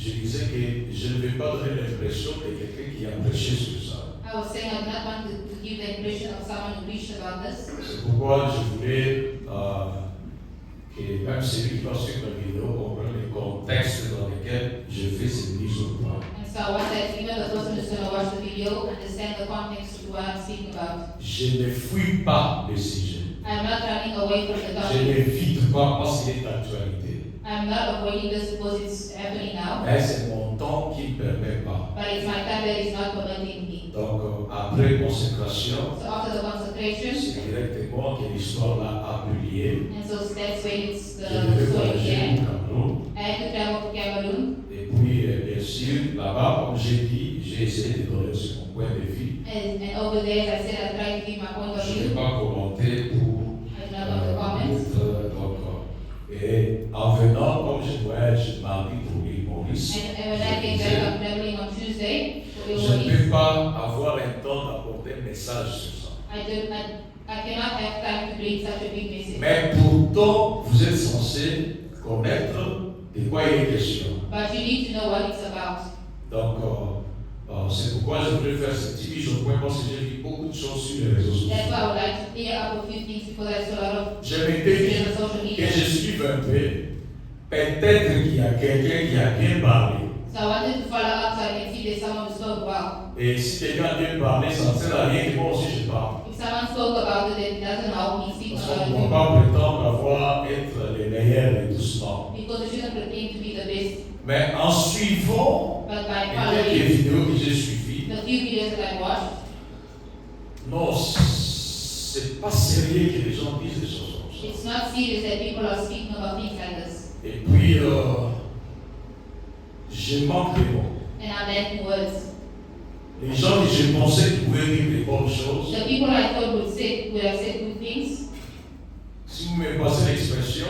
je disais que je ne vais pas donner l'impression de quelqu'un qui a prêché sur ça. I was saying I do not want to give the impression of someone who preached about this. C'est pourquoi je voulais que même celui qui va suivre la vidéo comprenne le contexte dans lequel je fais cette mise au point. And so I want that even the person who's going to watch the video understand the context of what I'm speaking about. Je ne fuis pas le sujet. I'm not running away from the Je topic. n'évite pas parce qu'il est d'actualité. I'm not avoiding this because it's happening now. Mais c'est mon temps qui ne permet pas. But it's my time that is not permitting me. Donc, après consécration, So after the consecration, c'est directement que l'histoire là a publié. and so that's when it's Je the devais story voyager began. au Cameroun. I had to travel to Cameroon, Et puis, bien sûr, là-bas, comme j'ai dit, j'ai essayé de donner aussi mon point de vue. and over there, as I said, I tried to give my point of Je ne vais view. pas commenter pour I do not want to comment. et en venant, comme je voyage mardi pour l'île Maurice, And when I came back, I'm traveling on Tuesday for je ne Illinois. peux pas avoir un temps d'apporter un message sur ça. I cannot have time to bring such a big message. Mais pourtant, vous êtes censé connaître de quoi il est question. But you need to know what it's about. Donc, c'est pourquoi je voulais faire cette petite mise au point parce que j'ai vu beaucoup de choses sur les réseaux sociaux. That's why I would like to clear up a few things because I saw a lot of Je m'étais things dit on social que media. je suive un peu. Peut-être qu'il y a quelqu'un qui a bien parlé. So I wanted to follow up so I can see there's someone who spoke well. Et si quelqu'un a bien parlé, ça ne sert à rien que moi aussi je parle. If someone spoke about it, then it doesn't help me speak Parce about qu'on ne peut it. pas prétendre avoir être les meilleurs et tout cela. Because we shouldn't pretend to be the best. Mais en suivant But by les following vidéos que j'ai suivies, the few videos that I watched, non, c'est pas sérieux que les gens disent des choses comme ça. it's not serious that people are speaking about things like this. Et puis, je manque de mots. And I lack words. Les gens que je pensais qu'ils pouvaient dire des bonnes choses, The people I thought would have said good things, si vous me passez l'expression,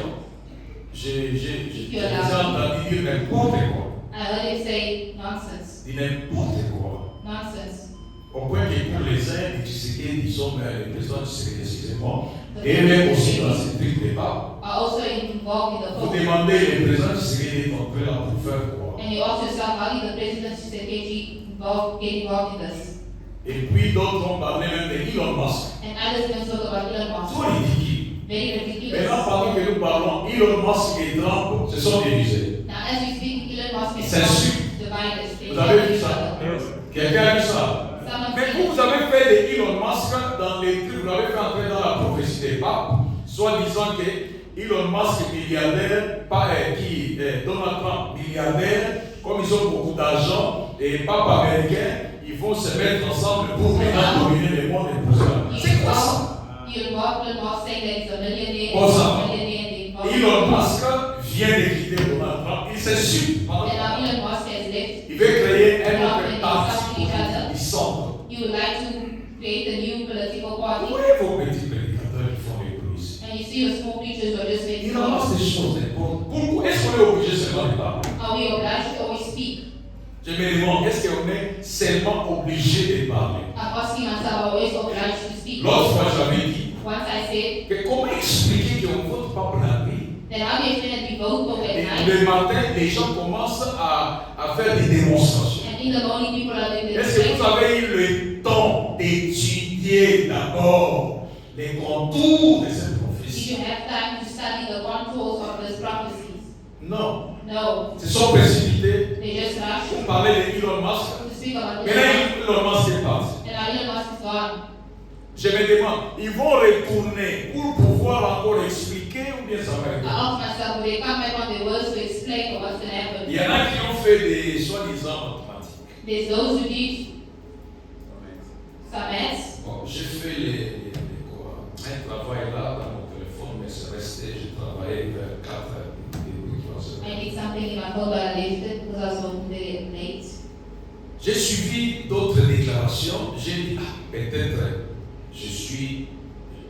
j'ai entendu dire n'importe quoi. I heard it say nonsense. Dire n'importe quoi. Nonsense. Au point que pour les uns, les Tshisekedi, disons, le président Tshisekedi, excusez-moi, et même aussi dans ce truc débat, Are also involved in the vous vote. demandez le président Tshisekedi est entré là pour faire quoi. And you ask yourself, how did the president Tshisekedi get involved in this? Et puis d'autres ont parlé même de Elon Musk. And others even talk about Elon Musk. Tout ridicule. Very ridiculous. Maintenant, pendant que nous parlons, Elon Musk et Trump se sont divisés. Now, as we speak, Elon Musk and C'est Trump sûr. divided. They Vous avez vu each ça? other. Quelqu'un a vu ça? Someone Mais said, vous avez fait de Elon Musk dans les trucs, vous l'avez fait entrer dans la prophétie des papes, soit disant que Elon Musk est milliardaire, Donald Trump milliardaire, comme ils ont beaucoup d'argent, et pape américain, ils vont se mettre ensemble pour maintenant dominer le monde et pour ça. C'est quoi ça? Elon Musk saying that he's a millionaire, Quoi ça? and they Elon Musk vient de quitter Donald Trump, il s'est su. And now Elon Musk has left. Il veut créer un autre parti politique, il semble. You would like to create a new political party. Où est vos petits prédicateurs qui font l'église? And you see your small preachers who are just making Il ramasse des choses n'importe. Pourquoi est-ce qu'on est obligé seulement de parler? Are we obliged to always speak? Je me demande, est-ce qu'on est seulement obligé de parler? I'm asking myself, are we always obliged to speak? L'autre fois, j'avais dit Once I said, que comment expliquer qu'on ne vote pas pour la nuit? then how do you explain that we vote for at Et night? le matin, les gens commencent à faire des démonstrations. And in the morning, people are doing the Est-ce que same. vous avez eu le temps d'étudier d'abord les contours de cette Did prophétie? you have time to study the contours of these prophecies? Non. No. Ils se sont précipités They just rushed pour parler de Elon Musk. to speak about Mais it. là, Elon Musk est parti. And now Elon Musk is gone. Je me demande, ils vont retourner pour pouvoir encore expliquer ou bien ça va I être? ask myself, will they come back on their words to explain what's going to happen? Il y en a qui ont fait des soi-disant mathématiques. There's those who did some maths. Bon, j'ai fait un travail là dans mon téléphone, mais c'est resté, j'ai travaillé vers 4 heures, début 3 heures. I did something in my phone, but I left it because I was working very late. J'ai suivi d'autres déclarations, j'ai dit, peut-être je suis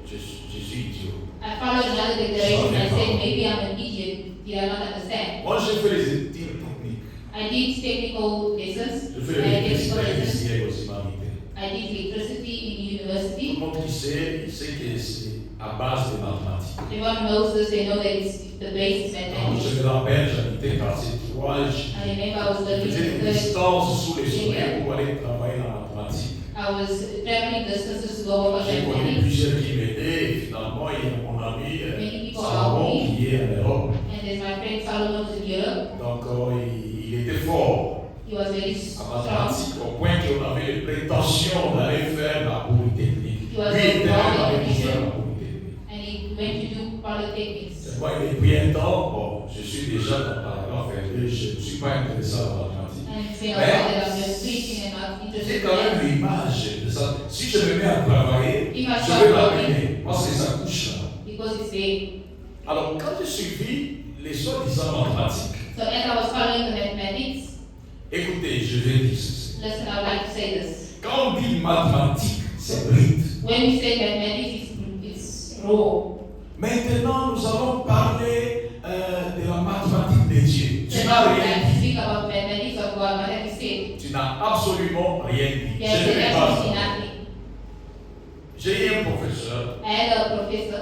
idiot. I followed another declaration. I said, maybe I'm an idiot. Did I not understand? Moi, j'ai fait les études techniques. I did technical lessons. Je I fais had l'électricité technical lessons. industrielle aux humanités. I did electricity in Tout university. le monde qui sait, il sait que c'est à base des mathématiques. Everyone knows this, they know that it's the base Donc, mathematics. je me rappelle, j'habitais quartier 3, I remember I was je living faisais in des the distances sous les soleils pour aller travailler dans la mathématique. I was traveling distances to go work on J'ai connu mathematics. plusieurs qui m'aidaient et finalement, il y a mon ami Many people Salomon helped me. qui est en Europe. And there's my friend Solomon in Europe. Donc, il était fort He was very en strong. mathématiques au point qu'on avait les prétentions d'aller faire la polytechnique. He was Lui était very même well allé pour faire educated. la polytechnique. And he went to do polytechnics. Moi, il est pris un temps, bon, je suis déjà dans le paragraphe L2, je ne suis pas intéressé à la mathématique. And it's been a while that I'm just preaching and not J'ai interested quand même in l'image de ça. Si je me mets à travailler, If I je start vais working, l'amener parce que ça couche là. because it's there. Alors, quand j'ai suivi les soi-disant mathématiques, So as I was following the mathematics, écoutez, je vais dire ceci. listen, I would like to say this. Quand on dit mathématiques, c'est brut. When we say mathematics, it's raw. Maintenant, nous allons parler de la mathématique de Dieu. Tu Then n'as I would rien like to dit. speak about mathematics of God. What have you said? Tu n'as absolument rien dit. He Je has ne said vais pas. absolutely nothing. J'ai eu un professeur I had a professor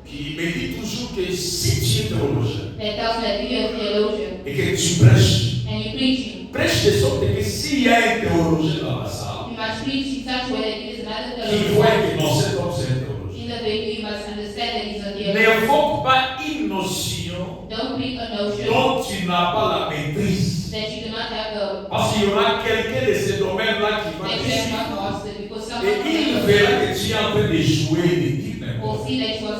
qui me dit toujours que si tu es théologien that tells me that if you're a theologian et que tu prêches, and you're preaching, prêche de sorte que s'il y a un théologien dans la salle, you must preach in such a way that it is another qu'il voit theologian. que non, cet homme c'est un théologien. In the way you must understand that he's a theologian. N'invoque pas une notion Don't bring a notion dont tu n'as pas la maîtrise. that you do not have the Parce qu'il y aura quelqu'un de ces domaines-là qui va that te you have suivre. not mastered, because Et il someone verra que tu es en train de jouer, de dire will n'importe see that you are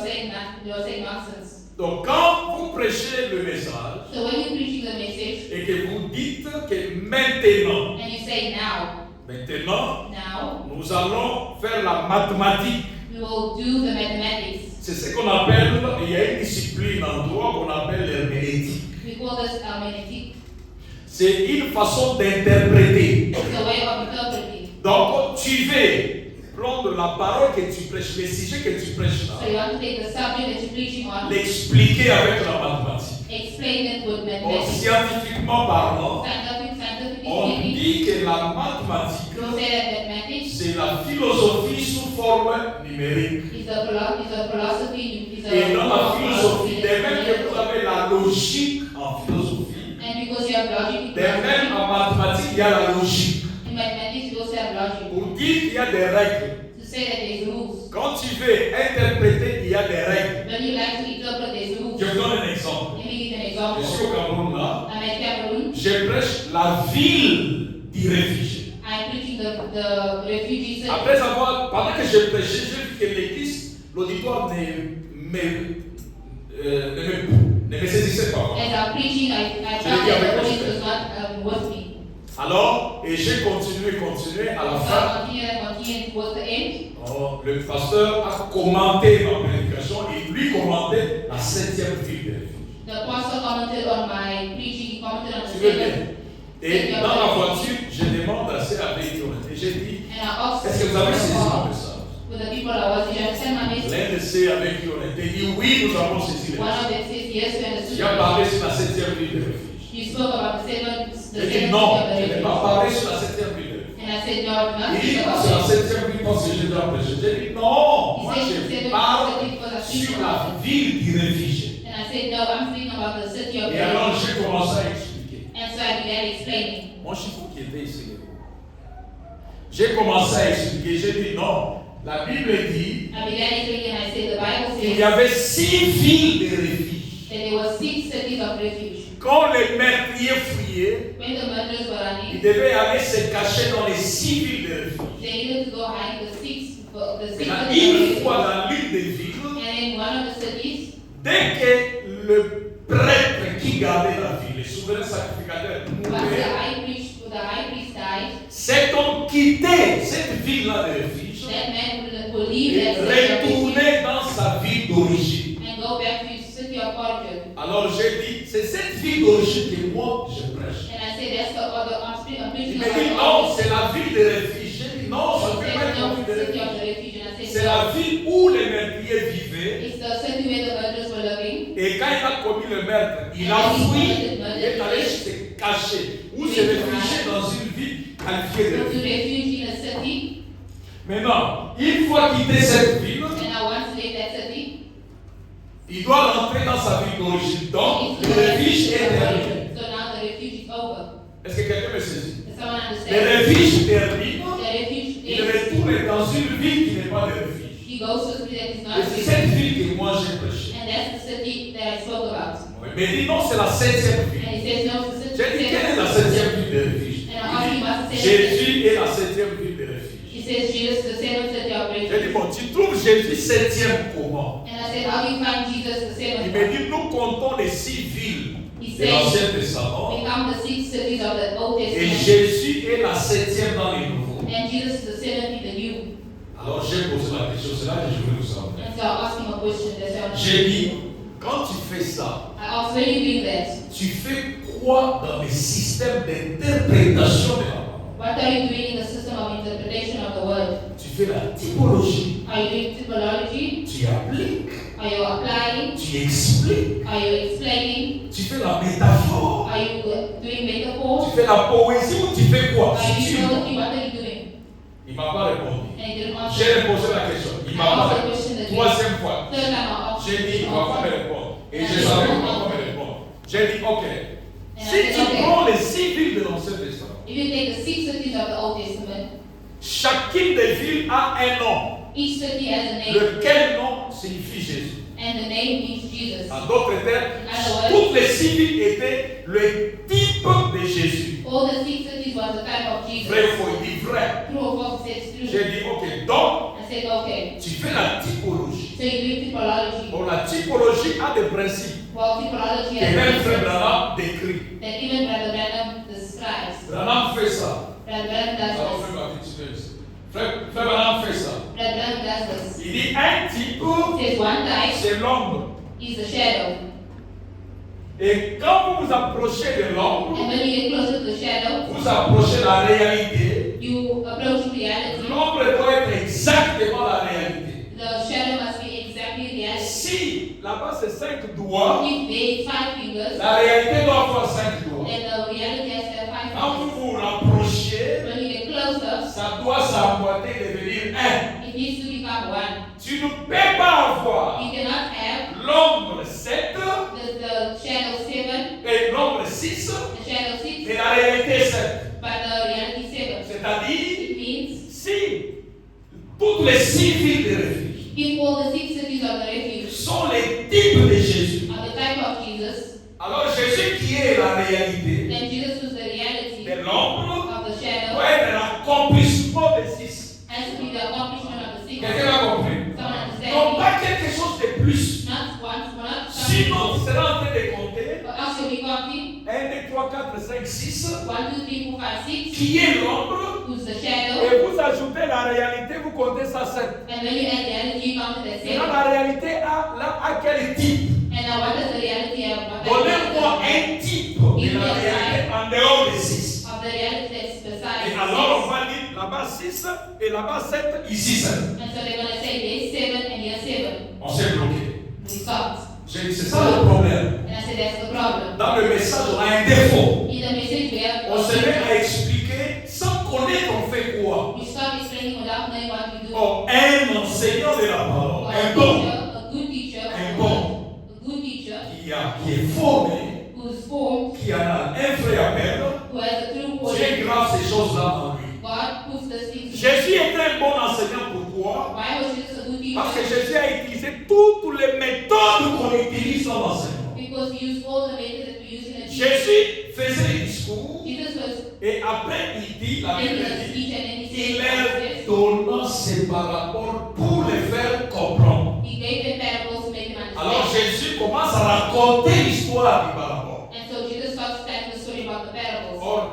saying nonsense. quoi. Donc quand vous prêchez le message So when you're preaching the message et que vous dites que maintenant, and you say now, nous allons faire la mathématique. we will do the mathematics. C'est ce qu'on appelle, il y a une discipline en droit qu'on appelle l'herméneutique. We call this hermeneutic. C'est une façon d'interpréter. It's a way of interpreting. Donc tu veux prendre la parole que tu prêches, le sujet que tu prêches So là, you want to take the subject that you're preaching on, l'expliquer avec la mathématique. explain it with Or, mathematics. scientifiquement parlant, Scientifically on speaking, dit que la mathématique, we say that mathematics c'est la philosophie sous forme numérique. is a philosophy, is a Et dans la philosophie, is de a- même que vous avez la logique en philosophie, and because you have logic, de même en mathématiques, il y a la logique. in mathematics you also have logic. Pour dire qu'il y a des règles. To say that there's rules. Quand tu veux interpréter, il y a des règles. When you like to interpret, there's rules. Je vous donne un exemple. Let me give you an Je example. suis au Cameroun là, I'm at Cameroon. je prêche la ville du réfugié. I'm preaching the refugee city. Après avoir, pendant que je prêchais, j'ai vu que l'église, l'auditoire ne me saisissait pas. As I'm preaching, I Je found l'ai dit that avec the respect. audience was not with me. Alors, et j'ai continué, à la So fin. I continued towards the end. Oh, le pasteur a commenté ma prédication et lui commentait la 7e ville de réfugié. The pastor commented on my preaching, he commented on the Tu veux bien? seventh. Et dans la voiture, je demande assez avec eux. Et j'ai dit, And I asked est-ce que vous avez saisi mon the message? people I was, did you understand my message? L'un de ceux avec qui on était dit, oui, nous avons saisi le One message. of them says, yes, we understood. J'ai parlé sur la 7e ville de réfugié. You spoke about the seventh J'ai dit city non, of the je n'ai pas refugees. parlé sur la 7e ville de réfugié. And I said, no, I'm not Il dit, speaking pas about sur la it. 7e ville parce que j'ai déjà prêché. J'ai dit, non, moi je parle sur la ville du réfugié. And I said, no, I'm speaking about the city of the Et alors refugees. j'ai commencé à expliquer. And so I began explaining. Mon chiffon qui était ici. J'ai commencé à expliquer. J'ai dit non. La Bible dit I began explaining and I said, the Bible qu'il y says avait 6 villes de refuge. that there were 6 cities of refuge. Quand les meurtriers fuyaient, When the murderers were ils running, devaient aller se cacher dans les 6 villes de refuge. they needed to go hide in the six Maintenant, cities of une refuge. fois dans l'une des villes, And in one of the cities, dès que le prêtre qui gardait la ville, le souverain sacrificateur, once mourait, the high priest died, cet homme quittait cette ville-là de refuge that man will leave et that city of refuge retournait dans sa ville d'origine. and go back to his city of origin. Alors j'ai dit, c'est cette ville d'origine que moi je prêche. And I said, that's the other Il preaching me of dit, the non, origin. c'est la ville des refuges. J'ai dit, non, ça ne peut pas être la No, ville the des city refuges. of the refuge. And I C'est said, la no, ville où les meurtriers vivaient. it's the city where the murderers were living. Et quand il a commis le meurtre, il a fui, il est allé se cacher ou se réfugier dans une ville qualifiée de So to refuge. refuge in a city, Maintenant, une fois quitté cette ville, and I once left that city, Il doit rentrer dans sa ville d'origine. Donc, le refuge est terminé. So now the refuge is over. Est-ce que quelqu'un me saisit? Does someone Le understand? refuge termine. The refuge Il is, retourne dans une ville qui n'est pas de refuge. he goes to a city that is Et not c'est refuge. cette ville que moi j'ai prêché. And that's the city that I spoke about. Mais dis non, c'est la 7e ville. And he says, no, it's the J'ai dit, city. quelle est la 7e ville de refuge? And I'm asking about the city. Jésus est la 7e ville de refuge. He says, Jesus is the seventh city of J'ai dit, refuge. bon, tu trouves Jésus 7e comment? And I said, how do you find Jesus the Il seventh? me dit, nous comptons les 6 villes He de l'Ancien says, Testament. we count the 6 cities of the Old Et Testament. Jésus est la 7e dans les nouveaux. And Jesus is the seventh in the new. Alors j'ai posé la question, c'est là que je voulais vous savoir. And so I asked him a question. That's why J'ai dit, quand tu fais ça, I asked, when you do that, tu fais quoi dans les systèmes d'interprétation de la parole? what are you doing in the system of interpretation of the word? Tu fais la typologie, Are you doing typology? tu appliques, Are you applying? tu expliques, Are you explaining? tu fais la métaphore, Are you doing tu metaphors? fais la poésie ou tu fais quoi? Are Si you tu- poetry? What are you doing? Il m'a pas répondu. And he didn't answer. J'ai posé la question. Il I m'a pas asked the répondu. question again. Troisième fois. Third time I asked. J'ai dit, il va pas me répondre. Et je And savais he qu'il va won't pas me answer. répondre. J'ai dit, ok. And I Si said, tu okay. prends les 6 villes de l'Ancien Testament, If you take the 6 cities of the Old Testament, chacune des villes a un nom. each city has a name, Lequel nom signifie Jésus? and the name means Jesus. En d'autres termes, In other words, toutes les 6 villes étaient le type de Jésus. all the 6 cities was the type of Jesus. Vrai, il faut dire vrai. True or false, it's true. J'ai dit, ok, donc, I said, okay. tu fais la typologie. So you do typology. Bon, la typologie a des principes Well, typology que même Frère has Branham décrit. that even Brother Branham describes. Branham fait ça. Brother Branham does Alors, this. fais ma petite feuille. Frère Branham fait ça. Brother Branham does this. Il dit, un type, It says one type c'est l'ombre. is the shadow. Et quand vous vous approchez de l'ombre, And when you get closer to the shadow, vous approchez la réalité. you approach reality. L'ombre doit être exactement la réalité. The shadow must be exactly reality. Si là-bas c'est 5 doigts, If they 5 fingers, la réalité doit avoir 5 doigts. then the reality has to have 5 Quand fingers. vous vous rapprochez, When you get closer, ça doit s'emboîter et devenir un. it needs to become one. Tu ne peux pas avoir You cannot have l'ombre 7 the shadow 7, et l'ombre 6 the shadow 6, et la réalité 7. but the reality 7. C'est-à-dire, It means si toutes les 6 villes de refuge if all the 6 cities of the refuge sont les types de Jésus, are the type of Jesus, alors Jésus qui est la réalité then Jesus who's the reality de l'ombre of the shadow doit être l'accomplissement des 6. has to be the accomplishment of the 6. Quelqu'un a compris? Someone Non understand? pas quelque chose de plus. Not once, not something. Sinon, tu seras en train de compter But actually counting 1, 2, 3, 4, 5, 6 1, 2, 3, 4, 5, 6, qui est l'ombre who's the shadow, et vous ajoutez la réalité, vous comptez ça 7. and when you add reality, you count it as 7. Maintenant, la réalité a quel type? And now what does the reality have? What Donnez-moi type un type de la réalité en dehors des 6. of the reality that's besides Et alors, on 6? va dire là-bas 6 et là-bas 7, ici 7. And so they're going to say there's 7 and here's 7. On s'est bloqué. We stopped. J'ai dit, c'est ça le problème. And I said that's the problem. Dans le message, on a un défaut. In the message we have, On se met à expliquer sans connaître on fait quoi. we start explaining without knowing what we do. Oh, un enseignant de la parole, Or un bon, a good teacher, Un bon. a good teacher qui est formé, who's formed, qui en a un vrai appel. who has a true Dieu word. grave ces choses-là en lui. God puts the things. Jésus était un bon enseignant. Pourquoi? Why was Jesus a good teacher? Parce que Jésus a utilisé toutes les méthodes qu'on utilise dans l'enseignement. Because he used all the methods that we use in a teaching. Jésus faisait les discours Jesus was et après il dit, la making Bible a dit, speech and then he il said, leur donna ses paraboles pour les faire comprendre. he gave them parables to make them Alors understand. Jésus commence à raconter l'histoire du parabole. And so Jesus starts telling the story about the parables. Or,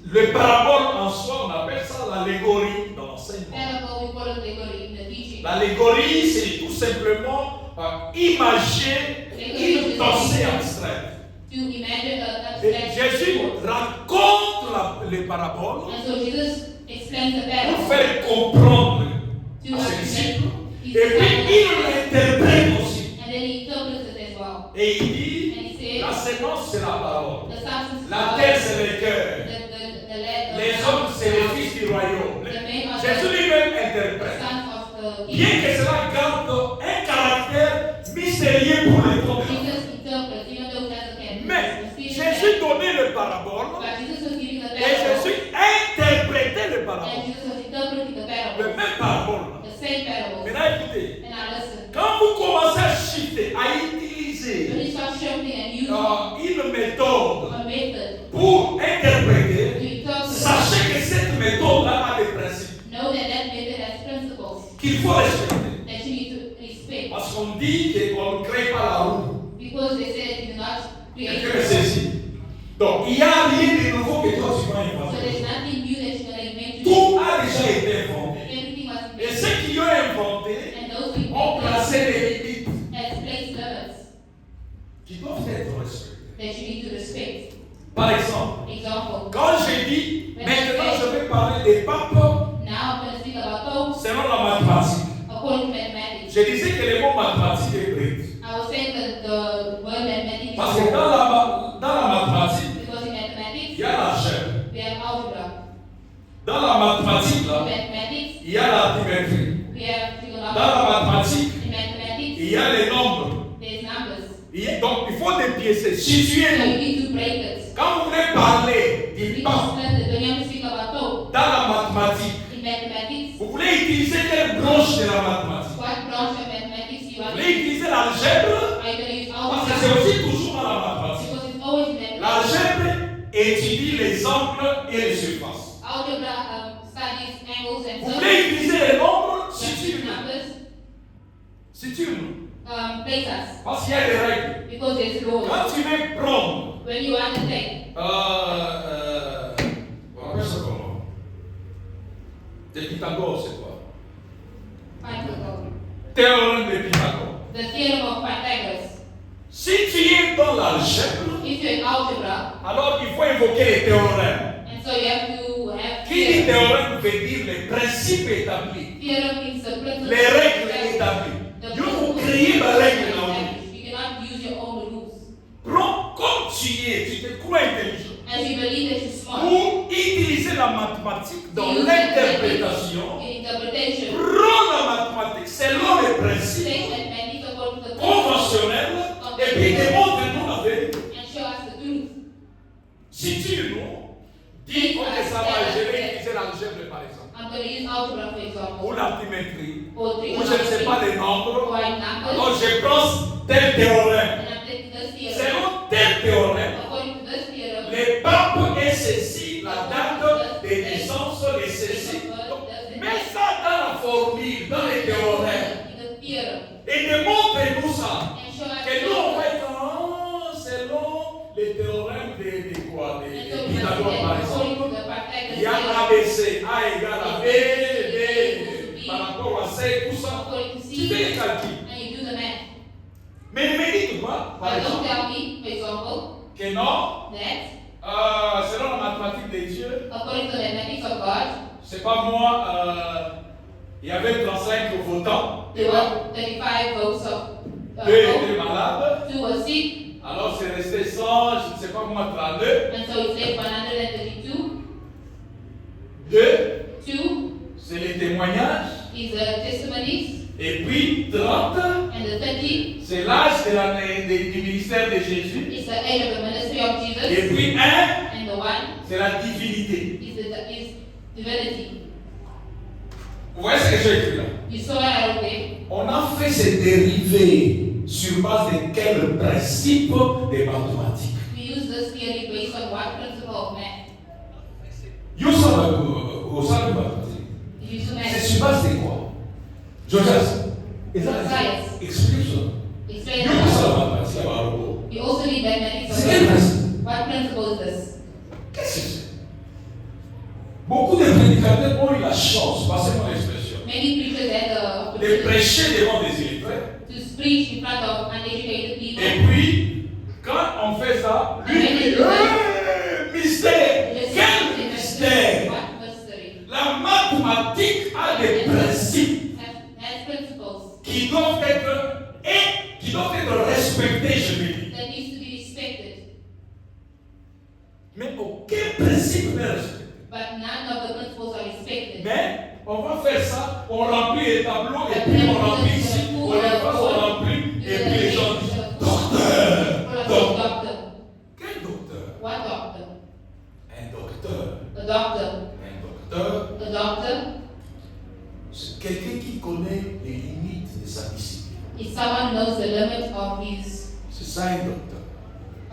le parabole en soi, on appelle ça l'allégorie dans l'enseignement. Parable, we call it allegory in the teaching. L'allégorie, c'est tout simplement imager une pensée abstraite. To imagine a Et abstract Jésus world. raconte les paraboles And so Jesus explains the pour parable faire comprendre to à ses understand disciples. his Et puis il disciples. l'interprète aussi. And then he interprets it as well. Et il dit, And he la says, sémence c'est la parole. the substance La of terre c'est le cœur. Les hommes c'est les fils du royaume. Jésus lui-même interprète. sons of the Bien king. que cela garde un caractère mystérieux paraboles But Jesus was giving a et parable. Jésus interprétait les paraboles. And Jesus was interpreting the Les parable. mêmes paraboles. The same parable. Maintenant, écoutez. And now listen. Quand vous commencez à shifter, à utiliser When you start shifting and using une méthode a method pour interpréter, to interpret, sachez que cette méthode-là a des principes know that that method has principles qu'il faut respecter. that you need to respect. Parce qu'on dit qu'on ne crée pas la roue. Because they say that you do not create. Quelqu'un le saisit. Donc, il n'y a rien de nouveau que toi tu vas So inventer. there's nothing new that you're going to invent. Tout a déjà été inventé. Everything was Et invented. ceux qui ont inventé And those who ont invented placé des limites has placed limits qui doivent être respectées. that you need to respect. Par exemple, Example. quand j'ai dit, maintenant je vais parler des papes Now I'm going to speak about those selon la mathématique. according to mathematics. Je disais que le mot mathématique est brut. I was saying that the word mathematics Parce que dans la mathématique, because in il mathematics y a l'algèbre. we have algebra. Dans la mathématique, In là, mathematics il y a l'arithmétique. we have Dans la trigonometry. mathématique, In mathematics il y a les nombres. there's numbers. Donc, il faut dépiécer. So you Situez-nous. need to break it. Quand vous voulez parler We du need pape to split it. When you have to speak about those dans la mathématique, in mathematics, vous voulez utiliser quelle branche de la mathématique? what branch of mathematics you Vous are voulez in? utiliser l'algèbre? Are you going to use Parce que algebra? c'est aussi toujours dans la mathématique. Because it's always in mathematics. L'algèbre étudie les angles et les surfaces. Algebra studies angles and Vous voulez utiliser les nombres? Use Situez-nous. numbers, Situez-nous. place us. Parce qu'il y a des règles. Because there's laws. Quand tu veux prendre, When you undertake, on appelle ça comment? De Pythagore, c'est quoi? Pythagoras. Théorème de Pythagore. The theorem of Pythagoras. Si tu es dans l'algèbre, If you're in algebra, alors il faut invoquer les théorèmes. and so you have to have Qui dit theorem. théorème veut dire les principes établis, Theorem means the principle. les règles établies. The Dieu vous principle créez la règle is dans la vie. established. You cannot use your own rules. Prends comme tu es, tu te crois intelligent. As you believe that you're smart. Pour utiliser la mathématique dans You use l'interprétation, in interpretation. prends la mathématique selon les principes Take mathematics according to the conventionnels et puis démontre-nous la vérité. and show us the truth. Si tu nous dis, ok, ça va, je vais utiliser l'algèbre par exemple, I'm going to use algebra for example. ou l'arithmétique, Or ou je ne sais pas les nombres, or in numbers. alors je prends tel théorème. And I'm taking this theorem. Selon tel théorème, According to this theorem, les papes est ceci, la date de naissance est ceci. Donc, mets ça dans la formule, dans les théorèmes, in the theorem, et démontre-nous ça. and show us Que nous on va être selon les théorèmes de quoi? And De so we must Pythagore say par that exemple. according to the Pythagoras Il y a theorem, ABC, A égale à B, B par rapport à C, tout ça. according to Tu C, fais les calculs. and you do the math. Mais ne me dites pas, par But don't exemple, tell me, for example, que non, that selon la mathématique de Dieu, according to the mathematics of God, c'est pas moi, il y avait 35 votants, there were 35 votes of deux étaient vote, malades, 2 were sick, alors c'est resté 100, je ne sais pas moi, 32. and so it's left 132. Deux, 2 c'est les témoignages. is the testimonies, Et puis 30, and the 30 c'est l'âge du ministère de Jésus. is the age of the ministry of Et Jesus, puis 1, and the 1 c'est la divinité. is divinity. Vous voyez ce que j'ai écrit là? You saw what I wrote there. On a fait ces dérivés sur base de quel principe des mathématiques? We use this theory based on what principle of math? Vous savez, au sein de mathématiques. You use C'est math. sur base de quoi? Joseph, Science. explique ça. Explain Vous that. savez la mathématique, c'est pas robot. We also need mathematics of C'est quel math. principe? What principle is this? Qu'est-ce que c'est? Beaucoup de prédicateurs ont eu la chance, passez-moi l'expression, Many preachers had the de opportunity prêcher devant des illettrés. to preach in front of uneducated people. Et puis, quand on fait ça, lui dit, mystère! Quel mystère! What mystery? La mathématique a des principes Has principles qui doivent être respectés, je veux dire. that needs to be respected, Mais aucun principe n'est respecté. but none of the principles are respected. Mais on va faire ça, on remplit les tableaux, et puis on remplit ici, on efface, on remplit, et puis les gens disent, docteur, What docteur. doctor? Quel docteur? What doctor? If someone knows the limit of C'est ça un docteur.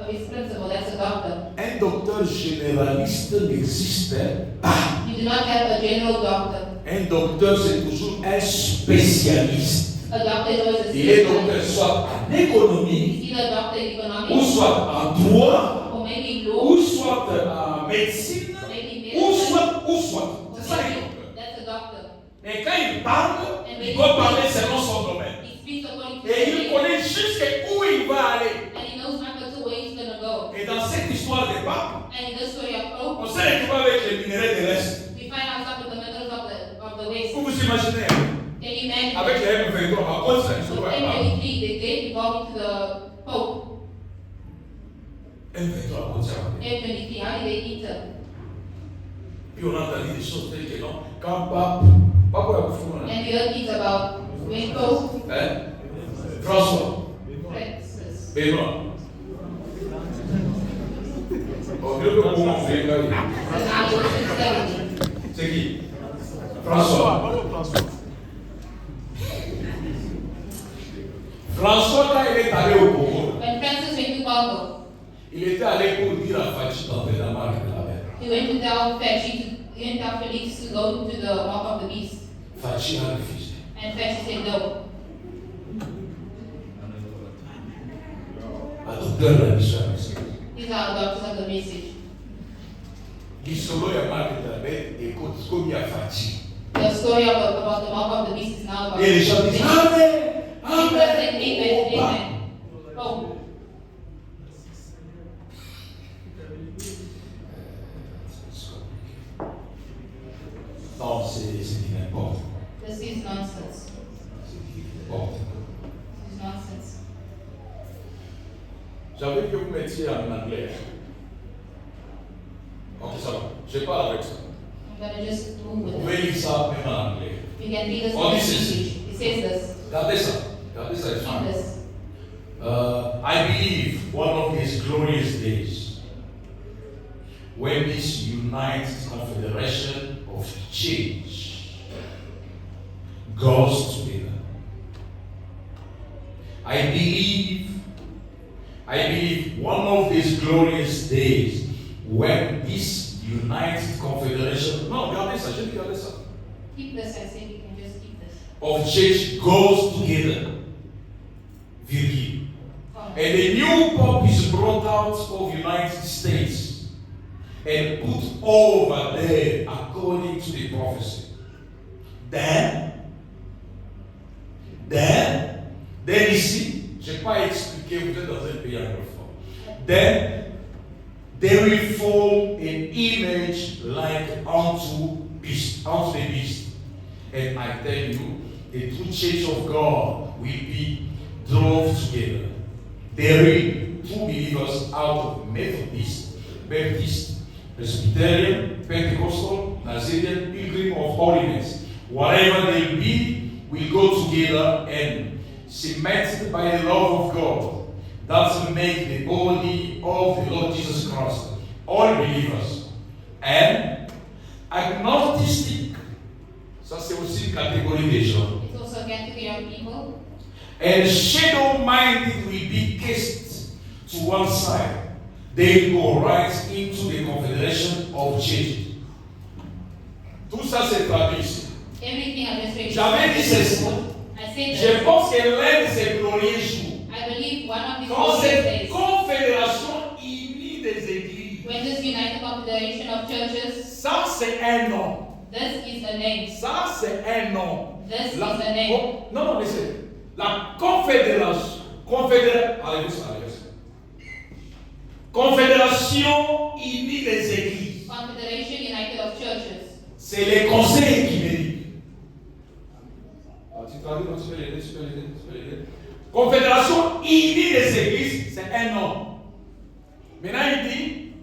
his principle, that's a doctor. Un docteur généraliste n'existe pas. You do not have a general doctor. Un docteur, c'est toujours un spécialiste. A doctor is always a Il est specialist. docteur soit en économie, He's either a doctor in ou economics, soit en droit, or maybe in law, ou soit en médecine, maybe ou medicine, soit. or C'est ça un maybe docteur. that's a doctor. Mais quand il parle, il doit parler selon son domaine. He speaks according to Et il his connaît jusqu'où il va aller. and he knows up to where he's gonna go. Et dans cette histoire des papes, And in the story of on Pope, s'est retrouvé avec les minéraux de l'Est. we find ourselves in the middle of the West. Vous vous imaginez, Can you imagine? avec les M23, par contre, c'est une So histoire. M23, they gave belonging to the Pope. M23, on s'est rappelé. M23, how did they eat them? Puis on a entendu des choses telles que non, quand pape a fou, And we heard things about when Pope hein? François, Francis. Benoît. Oh, Dieu peut vous montrer là. And I was in 70. C'est qui? François. François, quand il est allé au Congo, When Francis went to Congo, il était allé pour dire à Fachi d'entrer dans la marque de la mer. he went to tell Felix to go to the mark of the beast. Fachi a refusé. And Felix said no. Le docteur l'a dit ça. These are the doctors of the message. L'histoire de la marque de la mer, écoute, comme il y a Fachi. The story about the mark of the beast is now about Et les gens disent Amen! People said Amen! amen, amen. Oh, Non, c'est du n'importe quoi. this is nonsense. C'est du n'importe quoi. This is nonsense. J'avais que vous mettiez en anglais. Ok, ça va. Je parle avec ça. I'm gonna just move Vous with pouvez it. lire ça même en anglais. You can read this Oh, in this is- English. It says this. Regardez ça. Regardez ça. it's Read fine. this. I believe one of these glorious days when this united confederation of change goes together. I believe one of these glorious days when this united confederation, non, regardez ça, j'ai dit regardez ça, Keep this. I said you can just keep this. of change goes together. Virgil. And a new pope is brought out of United States and put over there according to the prophecy. Then ici, je n'ai pas expliqué, vous êtes dans un pays anglophone. Then they will form an image like unto the beast. And I tell you, the true church of God will be drove together. There will two believers out of Methodist, Baptist, Presbyterian, Pentecostal, Nazarene, Pilgrim of Holiness. Whatever they be, will go together and cemented by the love of God. That will make the body of the Lord Jesus Christ. All believers. And agnostic. Ça c'est aussi une catégorie des gens. It's also a category of people. And shadow-minded will be cast to one side. They go right into the confederation of change. Tout ça c'est traduit ici. Everything I just read. J'avais dit ceci. I said Je that. pense que l'un de ces glorieux jours, I believe one of these quand glorious cette days, confédération unie des églises, when this united confederation of churches, ça c'est un nom. this is a name. Ça c'est un nom. This is a name. Non, mais c'est la confédération unie des églises. Confederation United of Churches. C'est les conseils qui méditent. Tu traduis, tu peux l'aider. Confédération unie des églises, c'est un nom. Maintenant il dit,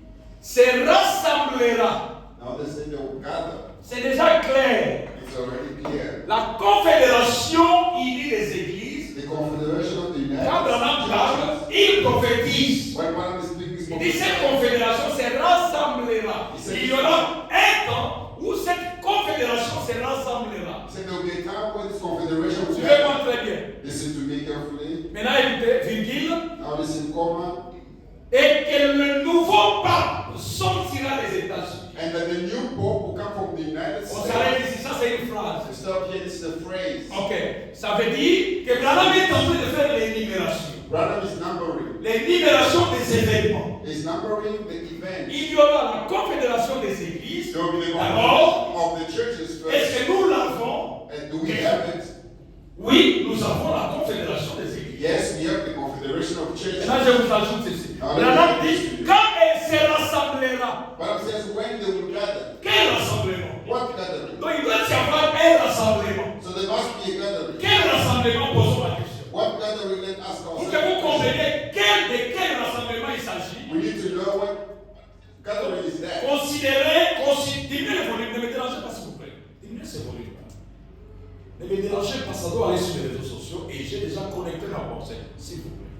se rassemblera. Now they say they will gather. C'est déjà clair. It's already clear. La confédération unie des églises, The Confederation of the United quand Branham parle, il prophétise. When one is speaking, Il dit cette confédération se rassemblera. Il y aura un temps où cette confédération se rassemblera. he said there will be a time when this confederation will Suivez-moi gather. très bien. Listen to me Quand Now listen, comma, et que le nouveau pape sortira des États-Unis. and that the new pope will come from the United On States. s'arrête ici, ça c'est une phrase. Stop here, this is a phrase. Ok, ça veut dire que Branham est en train de faire l'énumération. Branham is numbering. L'énumération des événements. He's numbering the events. Il y aura la confédération des églises. There will be the D'abord, of the churches first. est-ce que nous l'avons? And do we have it? Oui, nous avons la confédération des églises. Yes, we have the Confederation of Churches. Maintenant, je vous ajoute ceci. Ah, Branham oui. dit, quand elle se rassemblera, Branham says when they will gather. quel rassemblement? What gathering? Donc il doit y avoir un rassemblement. So there must be a gathering. Quel rassemblement? Posons la question. What gathering? Let's ask Pour que vous ourselves. compreniez de quel rassemblement il s'agit, We need to know what gathering is that. diminuez le volume, ne me dérangez pas s'il vous plaît. Diminuez ce volume. Ne me dérangez pas, ça doit aller sur les réseaux sociaux et j'ai déjà connecté ma pensée, s'il vous plaît.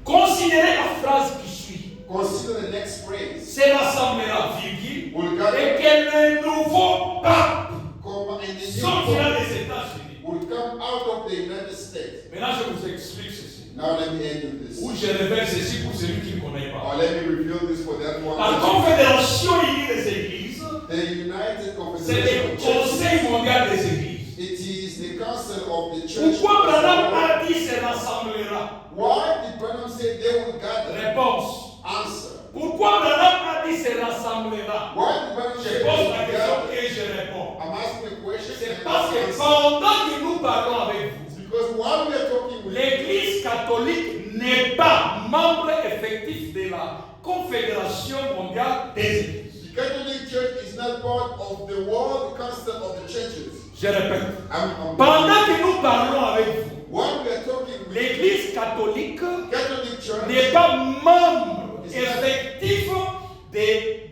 Considérez la phrase qui suit. Consider the next phrase. Se rassemblera, virgule, Will et gather, que le nouveau pape comma, and the new sortira pope des États-Unis. will come out of the United States. Maintenant, je vous explique ceci. Now let me end with this. Ou je révèle ceci pour celui qui ne connaît pas. Or let me reveal this for that one. La Confédération unie des Églises, The United c'est Confederation le of Churches. Conseil mondial des Églises. It is the council of the church. Pourquoi Branham a dit se rassemblera? Why did Branham say they will gather? Réponse. Answer. Pourquoi Branham a dit se rassemblera? Why did Branham say Je they pose will la question gather? et je réponds. I'm asking a question. C'est and parce I'm que answering. pendant que nous parlons avec vous, Because while we are talking with l'Église catholique n'est pas membre effectif de la Confédération mondiale des Églises. the Catholic Church is not part of the World Council of the Churches. Je répète. I'm Pendant que nous parlons avec vous, while we are talking with l'Église catholique Catholic Church n'est pas membre effectif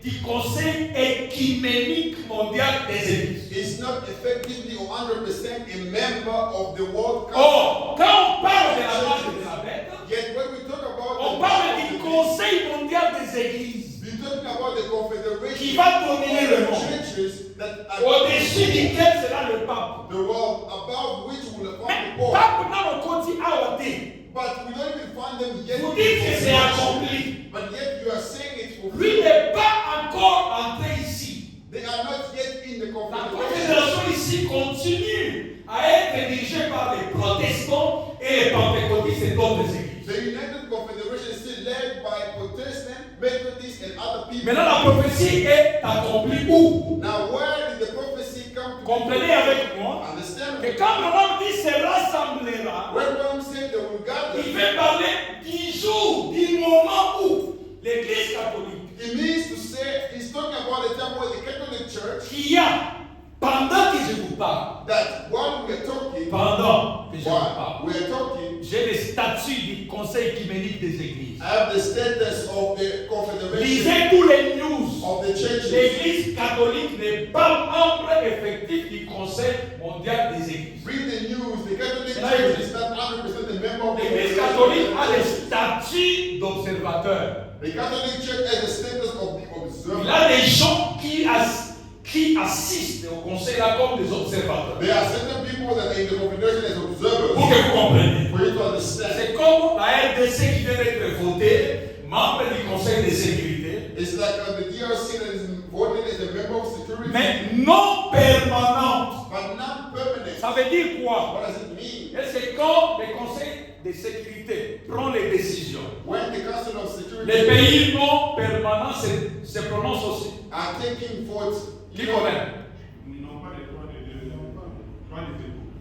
du Conseil écuménique mondial des Églises. is not effectively or 100% a member of the World Council. Or, quand on parle de la marche de la bête, Yet when we talk about on parle du Conseil mondial des Églises, we're talking about the confederation qui va dominer le of monde, churches that are au-dessus duquel sera le pape. the world above which will Mais come the Pope. pape n'a encore dit à ôter. But we don't even find them yet. Vous dites que c'est accompli. But yet you are saying it's Lui fulfilled. n'est pas encore entré ici. They are not yet in the La confederation. confédération ici continue à être dirigée par les protestants et les pentecôtistes et d'autres églises. The United Confederation is still led by Protestant, Methodists, and other people. Maintenant, la prophétie est accomplie où? Now, where did the prophecy come to? Comprenez avec moi Understand? que quand Branham dit se rassemblera, When Rome said they will gather, il veut parler du jour, du moment où l'Église catholique, it means to say, he's talking about the time where the Catholic Church, qui a, pendant que je vous parle, that while we are talking, pendant que je vous while parle, we are talking, j'ai les statuts du Conseil écuménique des Églises. I have the status of the confederation Lisez tous les news. of the churches. L'Église catholique n'est pas membre effectif du Conseil mondial des Églises. Read the news. The Catholic Là, Church il- is not 100% a member of the L'Église Confederation catholique of a the les Churches. statuts d'observateurs. The Catholic Church has the status of the Il observer. a des gens qui assistent au conseil là comme des observateurs. There are certain people that are in the confederation as observers. Pour que vous compreniez. For you to understand, C'est comme la RDC qui vient d'être votée, membre du Conseil de sécurité, it's like the DRC that is voted as a member of security, mais non permanente. but not permanent. Ça veut dire quoi? What does it mean? Et c'est quand le Conseil de sécurité prend les décisions. When the Council of Security Les pays non permanents se prononcent aussi. are taking votes, Qui connaît? Ils n'ont pas les droits de veto.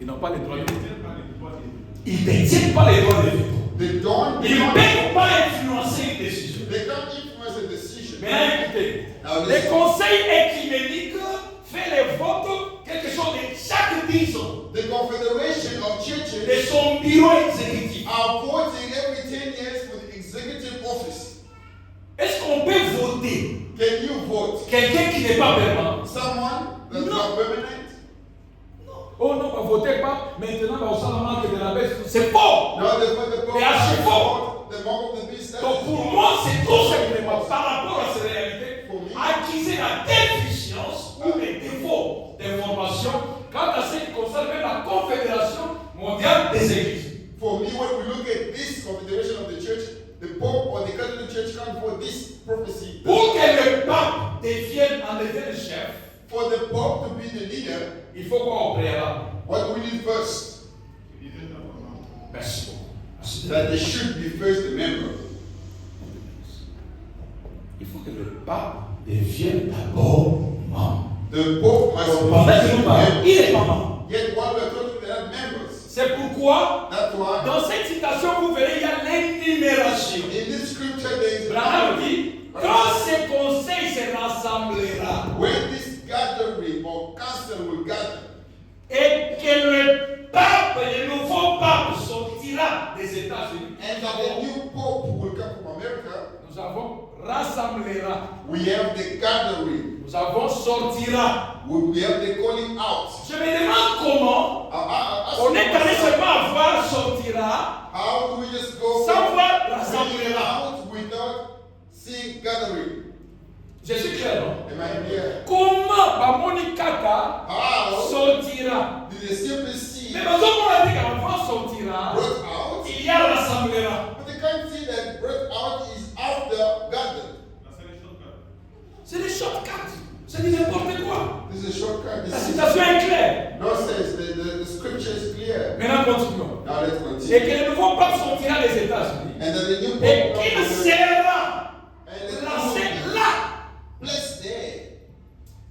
Ils n'ont pas les droits de veto. Ils n'ont pas les droits de veto. Ils ne détiennent pas les droits de veto. they don't, Ils ne peuvent pas influencer une décision. they can't influence a decision. Maintenant, écoutez. Now, Le listen. Conseil écuménique fait les votes quelque chose de chaque 10 ans The Confederation of de Churches son bureau exécutif. are voting every 10 years for the executive office. Est-ce qu'on peut voter Can you vote quelqu'un qui n'est pas permanent? someone that's No. not permanent? Oh non, ne votez pas. Maintenant, on s'en manque de la baisse. C'est faux. No, they vote the Et à chaque fois. the mark of the beast. that Donc is pour wrong. moi, c'est tout simplement par rapport à ces réalités, acquiser la déficience ou les défauts d'information quant à ce qui concerne même la Confédération mondiale des Églises. For me, when we look at this confederation of the church, the Pope or the Catholic Church come for this prophecy. Pour que le pape devienne en effet le chef, For the Pope to be the leader, il faut quoi au préalable? what do we need first? Merci beaucoup. That they should be first a member. Il faut que le pape devienne d'abord membre. The Pope must Pendant que nous parlons, be il est pas membre. Yet while we're talking, they're not members. C'est pourquoi, That's why dans cette citation, vous verrez, il y a l'énumération. in this scripture there is Branham dit, quand ce conseil se rassemblera when this gathering or council will gather, et que le pape, le nouveau pape sortira des États-Unis, and that the new Pope will come from America, nous avons rassemblera, we have the gathering, nous avons sortira. we have the calling out. Je me demande comment on est allé seulement voir sortira How do we just go sans voir calling rassemblera. out without seeing gathering? Je suis clair, non? Am I here? Comment Bamoni Kaka How sortira? did they simply see Mais dans on a dit qu'avant sortira, brought out? il y a rassemblera. But they can't see that brought out is after gathered. C'est des shortcuts. C'est du n'importe quoi. This is a shortcut. La This is citation est claire. no sense. The scripture is clear. Maintenant, continuons. Now let's Et continue. que le nouveau pape sortira des États-Unis. And that the new Et Pope qu'il comes from sera and the lancé Pope là. placed there.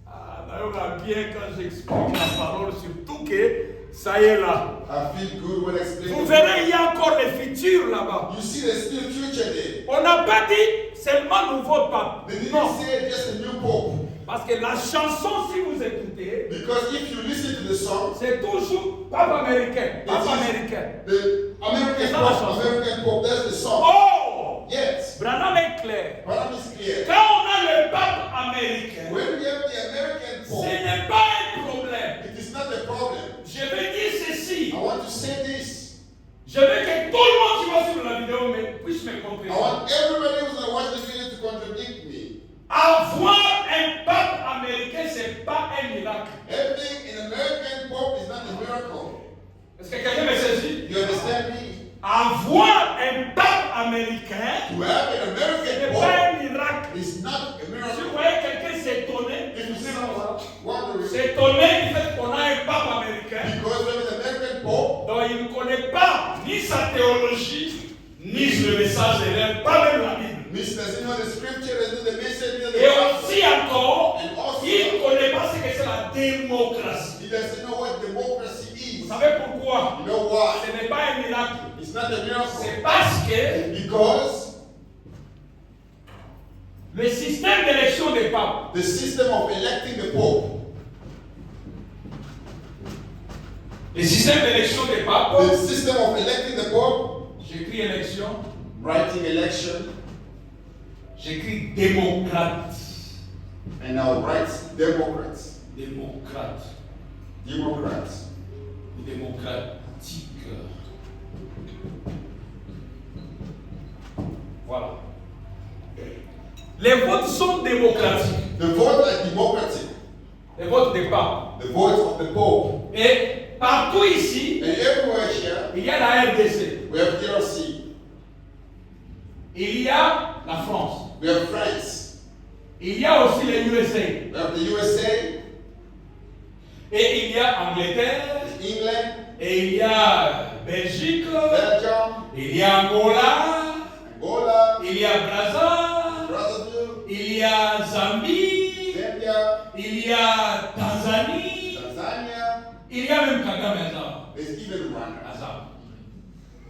Ah, d'ailleurs, bien quand j'explique la parole, surtout que ça y est là. I feel good when explaining. Vous verrez, il y a encore le futur là-bas. You see, there's still future there. On n'a pas dit seulement nouveau pape. They didn't Non. say just a new Pope. Parce que la chanson, si vous écoutez, Because if you listen to the song, c'est toujours pape américain. Pape américain. the American It's not a Pope, song. American Pope, that's the song. Oh! Yes. Branham est clair. Branham is clear. Quand on a le pape américain, When we have the American ce Pope, n'est pas un problème. it is not a problem. Je vais dire ceci. I want to say this. Je veux que tout le monde qui va sur la vidéo puisse me I comprendre. want everybody who's going to watch the video to contradict me. Avoir un pape américain, ce n'est pas un miracle. Having an American Pope is not a miracle. Est-ce que quelqu'un me saisit? You understand me? Avoir un pape américain, To have an ce American n'est pas Pope un miracle. is not a Si miracle. vous voyez quelqu'un s'étonner, If you see someone wondering, s'étonner du fait qu'on a un pape américain, because we have an American Pope, dont il ne connaît pas ni sa théologie, ni le message de l'Inde, pas même la Bible. Mr. doesn't know the scripture, doesn't know the message, doesn't know Et the aussi encore, and also il ne connaît pas ce que c'est la démocratie. he doesn't know what democracy Vous is. savez pourquoi? You know why? Ce n'est pas un miracle. It's not a miracle. C'est parce que Because le système d'élection des papes, the system of electing the Pope, le système d'élection des papes, the system of electing the Pope, j'écris élection, writing election, j'écris démocrate. and now writes Democrats, Démocrate. Democrats. Ou démocratique. Voilà. Les votes sont démocratiques. The votes are democratic. Les votes des papes. The votes of the Pope. Et partout ici, And everywhere here, il y a la RDC. we have DRC, Il y a la France. we have France, Il y a aussi les USA. we have the USA, Et il y a Angleterre. England, Et il y a Belgique. Belgium, Il y a Angola. Angola, Il y a Brazza. Brazzaville, Il y a Zambie. Zambia, Il y a Tanzanie. Tanzania, Il y a même Kagame Azam. there's even Rwanda. Azam.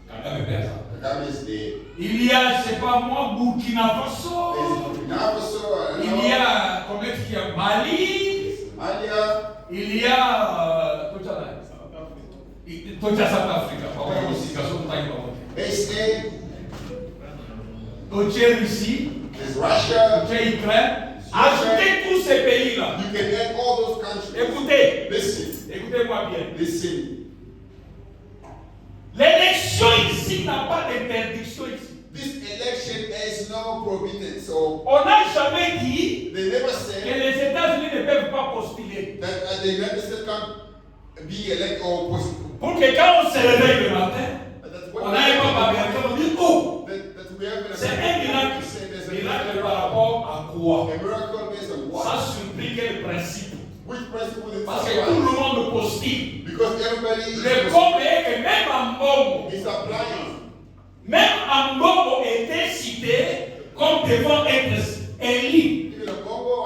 Kagame Azam. Kagame is there. Il y a, je sais pas moi, Burkina Faso. There's Burkina Faso, Il y a, comment est-ce qu'il y a Mali. Somalia, Il y a, tout ça là. Tout ça South Africa. Pas vrai aussi, parce qu'on taille pas. SA, Tout ça Russie. there's Russia. Tout ça Ukraine. Ajoutez tous ces pays-là. You can add all those countries. Écoutez, Listen, écoutez-moi bien. listen. L'élection ici n'a pas d'interdiction ici. This election has no prohibition, so On n'a jamais dit they never que said les États-Unis ne peuvent pas postuler. that the United States can't be elected or post. Pour que quand on se réveille le matin, That Le comble est que même en Mbongo, He's applying. même en Mbongo était cité comme devant être élu. Even the Bongo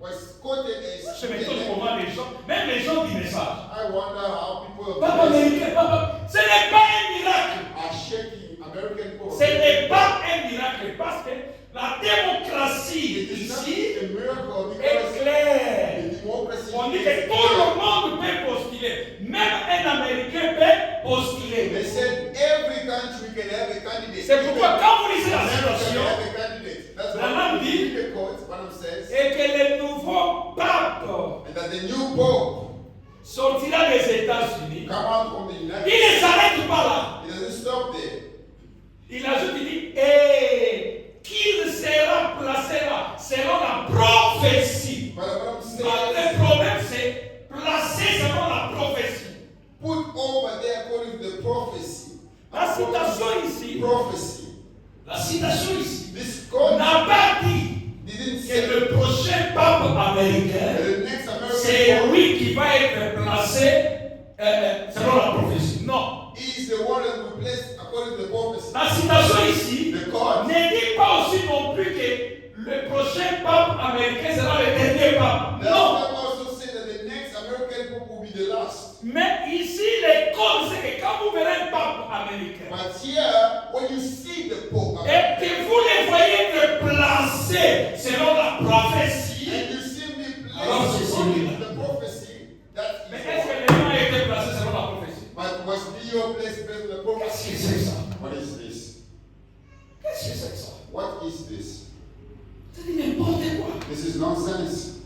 was quoted as. Je me demande comment les gens, même les gens du message. I wonder how people Papa américain, papa, ce n'est pas un miracle. are shaking American people. Ce n'est pas un miracle parce que la démocratie It is not ici a miracle est because claire. the democracy On dit is que tout le monde peut postuler. Même un Américain peut postuler. They said every country can have a candidate. C'est pourquoi quand vous lisez la America can situation, have a candidate. That's La what langue the dit- Bible quotes, one says, et que le nouveau pape and that the new pope sortira des États-Unis, come out from the United il ne s'arrête pas là. It doesn't stop there. Il ajoute, il dit, et qu'il sera placé là selon la prophétie. But what I'm saying Le is, problème, c'est placé selon la prophétie. put over there according to the prophecy. La citation ici, Prophecy. la citation ici, This on God n'a pas dit didn't que say le prochain pape américain, that the next c'est American pope lui qui va être placé selon la prophétie. Non. is the one that will place according to the prophecy. La citation ici The God ne dit pas aussi non plus que le prochain pape américain sera le dernier pape. does Non. not also say that the next American pope will be the last. Mais ici, l'école, c'est que quand vous verrez un pape américain, But here, when you see the pope et que vous les voyez être placés selon la prophétie, and you see me Alors, c'est place according celui-là. to the prophecy, that mais is est-ce the que les gens ont été placés selon la prophétie? But was Leo placed based on the Qu'est-ce prophecy? que c'est ça? What is this? Qu'est-ce que c'est que ça? What is this? C'est n'importe quoi. This is nonsense.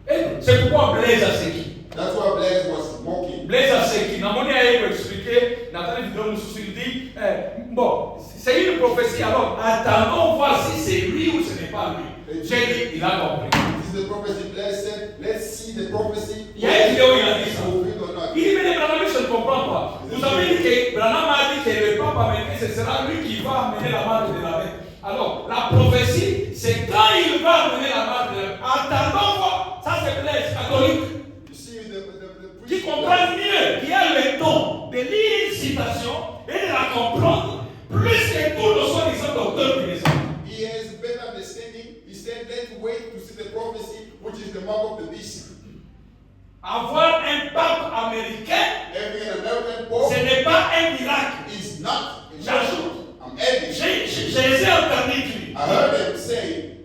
Et c'est pourquoi Blaise a séqué. That's why Blaise was mocking. Blaise a séqué. Namoni a expliqué, Nathalie Vidal nous il dit, bon, c'est une prophétie, alors attendons voir si c'est lui ou ce n'est pas lui. J'ai dit, il a compris. This is the prophecy. Blaise said, let's see the prophecy. Il y a une vidéo où il a dit ça. Fulfilled or not. Il dit, mais les Branham, je ne comprends pas. Vous avez dit que Branham a dit que le pape américain, ce sera lui qui va amener la marque de la main. Alors, la prophétie, c'est quand il va amener la marque de la main. Attendons voir. Ça, c'est Blaise, catholique, You see the qui priest comprend mieux, qui a le don de lire une citation et de la comprendre, plus que tout le soi-disant docteur du maison. He has better understanding. He said, let's wait to see the prophecy, which is the mark of the beast. Avoir un pape américain, Having an American pope ce n'est pas un miracle. is not a J'ajoute. miracle. I'm adding. Je les ai entendus dire I heard them say,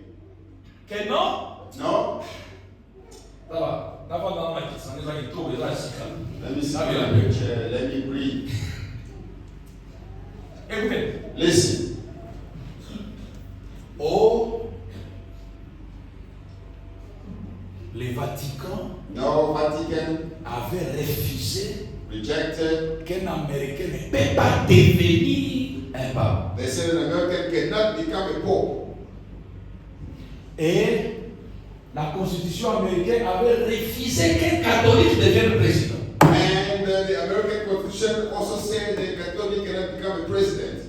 que non. no. Ça va. D'abord, dans ma question, nous allons trouver la citation. Let me see Ah, the bien. picture. Let me read. Écoutez. Listen. Oh, le Vatican No, Vatican avait refusé rejected. qu'un Américain ne peut pas devenir un pape. They said an American cannot become a pope. Et la Constitution américaine avait refusé qu'un catholique devienne président. And the American Constitution also said that Catholic cannot become a president.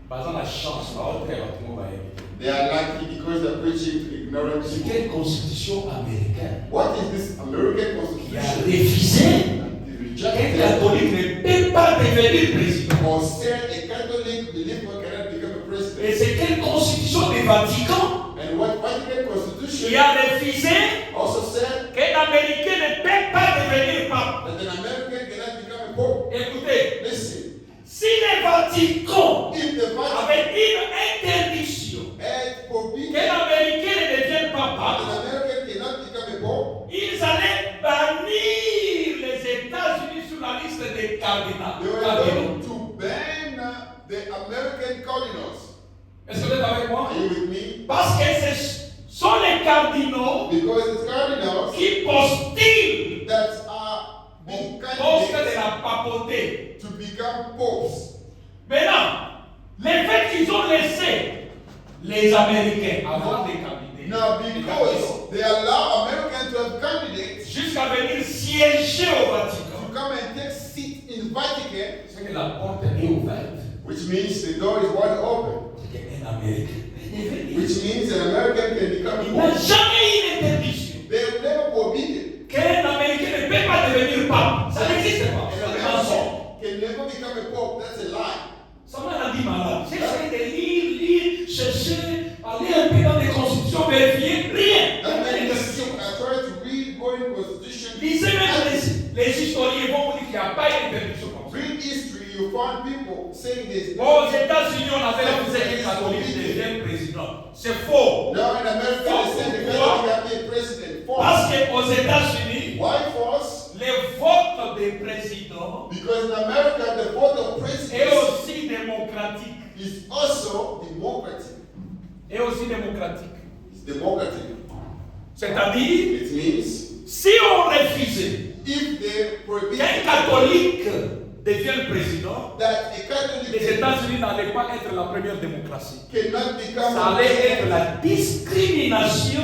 Par exemple, la chance, la haute terre, tout le monde va éviter. They are lucky because they're preaching to ignorant C'est people. quelle Constitution américaine What is this American qui a Constitution? refusé It qu'un rejected catholique ne peut pas devenir président. or said a Catholic believer cannot become a Et president. c'est quelle Constitution du Vatican And what Vatican qui Constitution a refusé also said qu'un Américain ne peut pas devenir pape. that an American cannot become a pope. Écoutez, Listen, si le Vatican if the Vatican avait une interdiction had forbidden qu'un that Américain ne devienne pas an pape, American cannot become a pope, ils allaient bannir les États-Unis sur la liste des cardinaux. they were going to ban the American cardinals. Est-ce que vous êtes avec moi? Are you with me? Parce que ce sont les cardinaux Because it's cardinals qui postulent that are being au poste de candidates la papauté. to become popes. Maintenant, le fait qu'ils ont laissé les Américains avoir des candidats, Now, because they allow Americans to have candidates jusqu'à venir siéger au to Vatican, come and take seat in Vatican, c'est que la porte est ouverte. which means the door is wide open, C'est qu'un Américain peut devenir. which means an American can become Il a n'a pope. jamais eu une interdiction They have never forbidden qu'un Américain ne peut pas devenir pape. Ça n'existe Pope, that's a lie. Ça m'a rendu malade. J'ai essayé de lire, chercher, aller un peu dans les constitutions, vérifier, rien. That Aucune made me interdiction. sick. I tried to read, go in Constitution. Lisez même les historiens vont vous dire qu'il n'y a pas d'interdiction comme ça. Read history, you find people saying this. Aux États-Unis, on avait refusé qu'un catholique devienne président. C'est faux. Now in America, they say the Catholic have been president. Parce False. qu'aux États-Unis, Why false? les votes des présidents Because in America, the vote of est presidents aussi démocratique. is also democratic. Est aussi démocratique. It's democratic. C'est-à-dire, It means si on refusait if they prohibit qu'un catholique devienne président, that a Catholic les États-Unis n'allaient pas être la première démocratie. cannot become Ça allait être la discrimination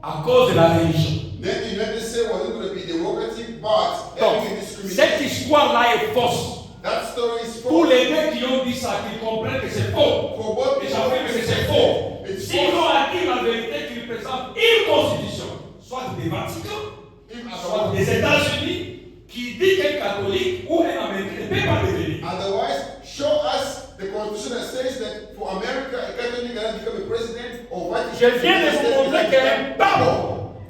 à cause de la religion. then the United States was going to be democratic, but Donc, having a cette discrimination. histoire-là est fausse. That story is Pour false. les deux qui ont dit ça, qui comprennent que c'est faux. For both Et j'affirme que c'est faux. It's S'ils ont false. acquis la vérité qu'ils présentent une constitution, soit des Vatican, If soit des États-Unis, qui dit qu'un catholique ou un Américain ne peut pas devenir. otherwise, show us the constitution that says that for America, a Catholic cannot become a president or what? Je viens de vous montrer qu'un pape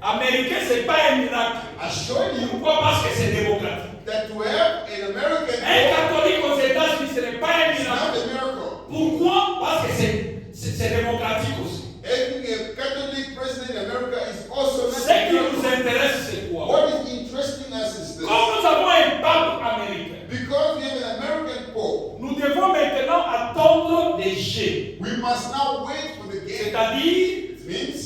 américain, ce n'est pas un miracle. I showed you Pourquoi? Parce que c'est démocratique. that to have an American Un pope catholique aux États-Unis, ce n'est pas un is miracle. not a miracle. Pourquoi? Parce que c'est démocratique aussi. Having a Catholic president in America is also not Ce a qui nous miracle. intéresse, c'est quoi? What is interesting us is this. Comme nous avons un pape américain, Because we have an American pope, nous devons maintenant attendre des jets. we must now wait for the game. C'est-à-dire, It means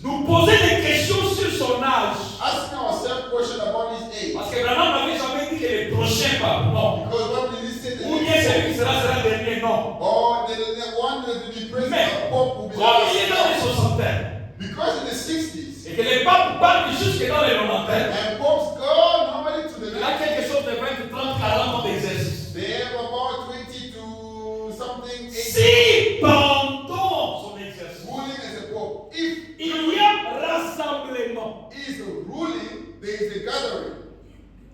nous poser des questions sur son âge. asking ourselves question about his age. Parce que Branham n'avait jamais dit que le prochain pape, non. Because what did he say? Ou bien celui qui sera le dernier, non. Or the one that will be president Mais, pope will be comme il est the dans les last. soixantaines, Because in the 60s, et que les papes partent jusque dans les 90, and popes go normally to the il a 90s, quelque chose de 20, 30, 40 ans d'exercice. they have about 20 to something age Si pendant son exercice, ruling as a pope. If il y a rassemblement, he is ruling, there is a gathering.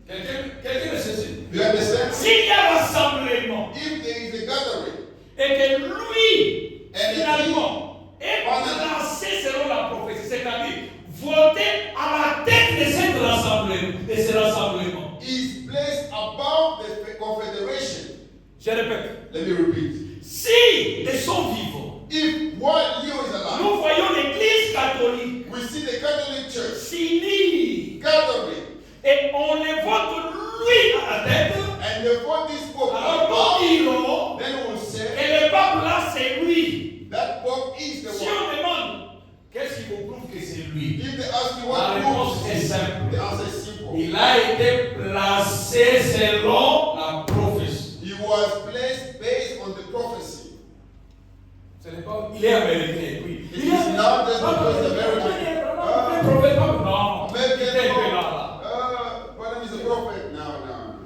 quelqu'un le sait. You understand? S'il y a rassemblement, If there is a gathering, et que lui, finalement, est placé selon la prophétie, c'est-à-dire voter à la tête de cette rassemblement, de ce rassemblement. he is placed above the confederation. Je répète, Let me repeat. si de son vivant, If while Leo is alive, nous voyons l'Église catholique we see the Catholic Church s'unir gathering, et on le vote lui à la tête, and they vote this pope alors above, nous dirons then we will say que le pape là c'est lui. that pope is the Si one. on demande, qu'est-ce qui vous prouve que c'est lui? If they ask you La what réponse proves, est simple. the answer is simple. Il a été placé selon la prophétie. He was placed based on the prophecy. Ce n'est pas, il est américain et puis. It is not just because he's American. Un prophète, non. American Il était pope. là. But he's a prophet. No,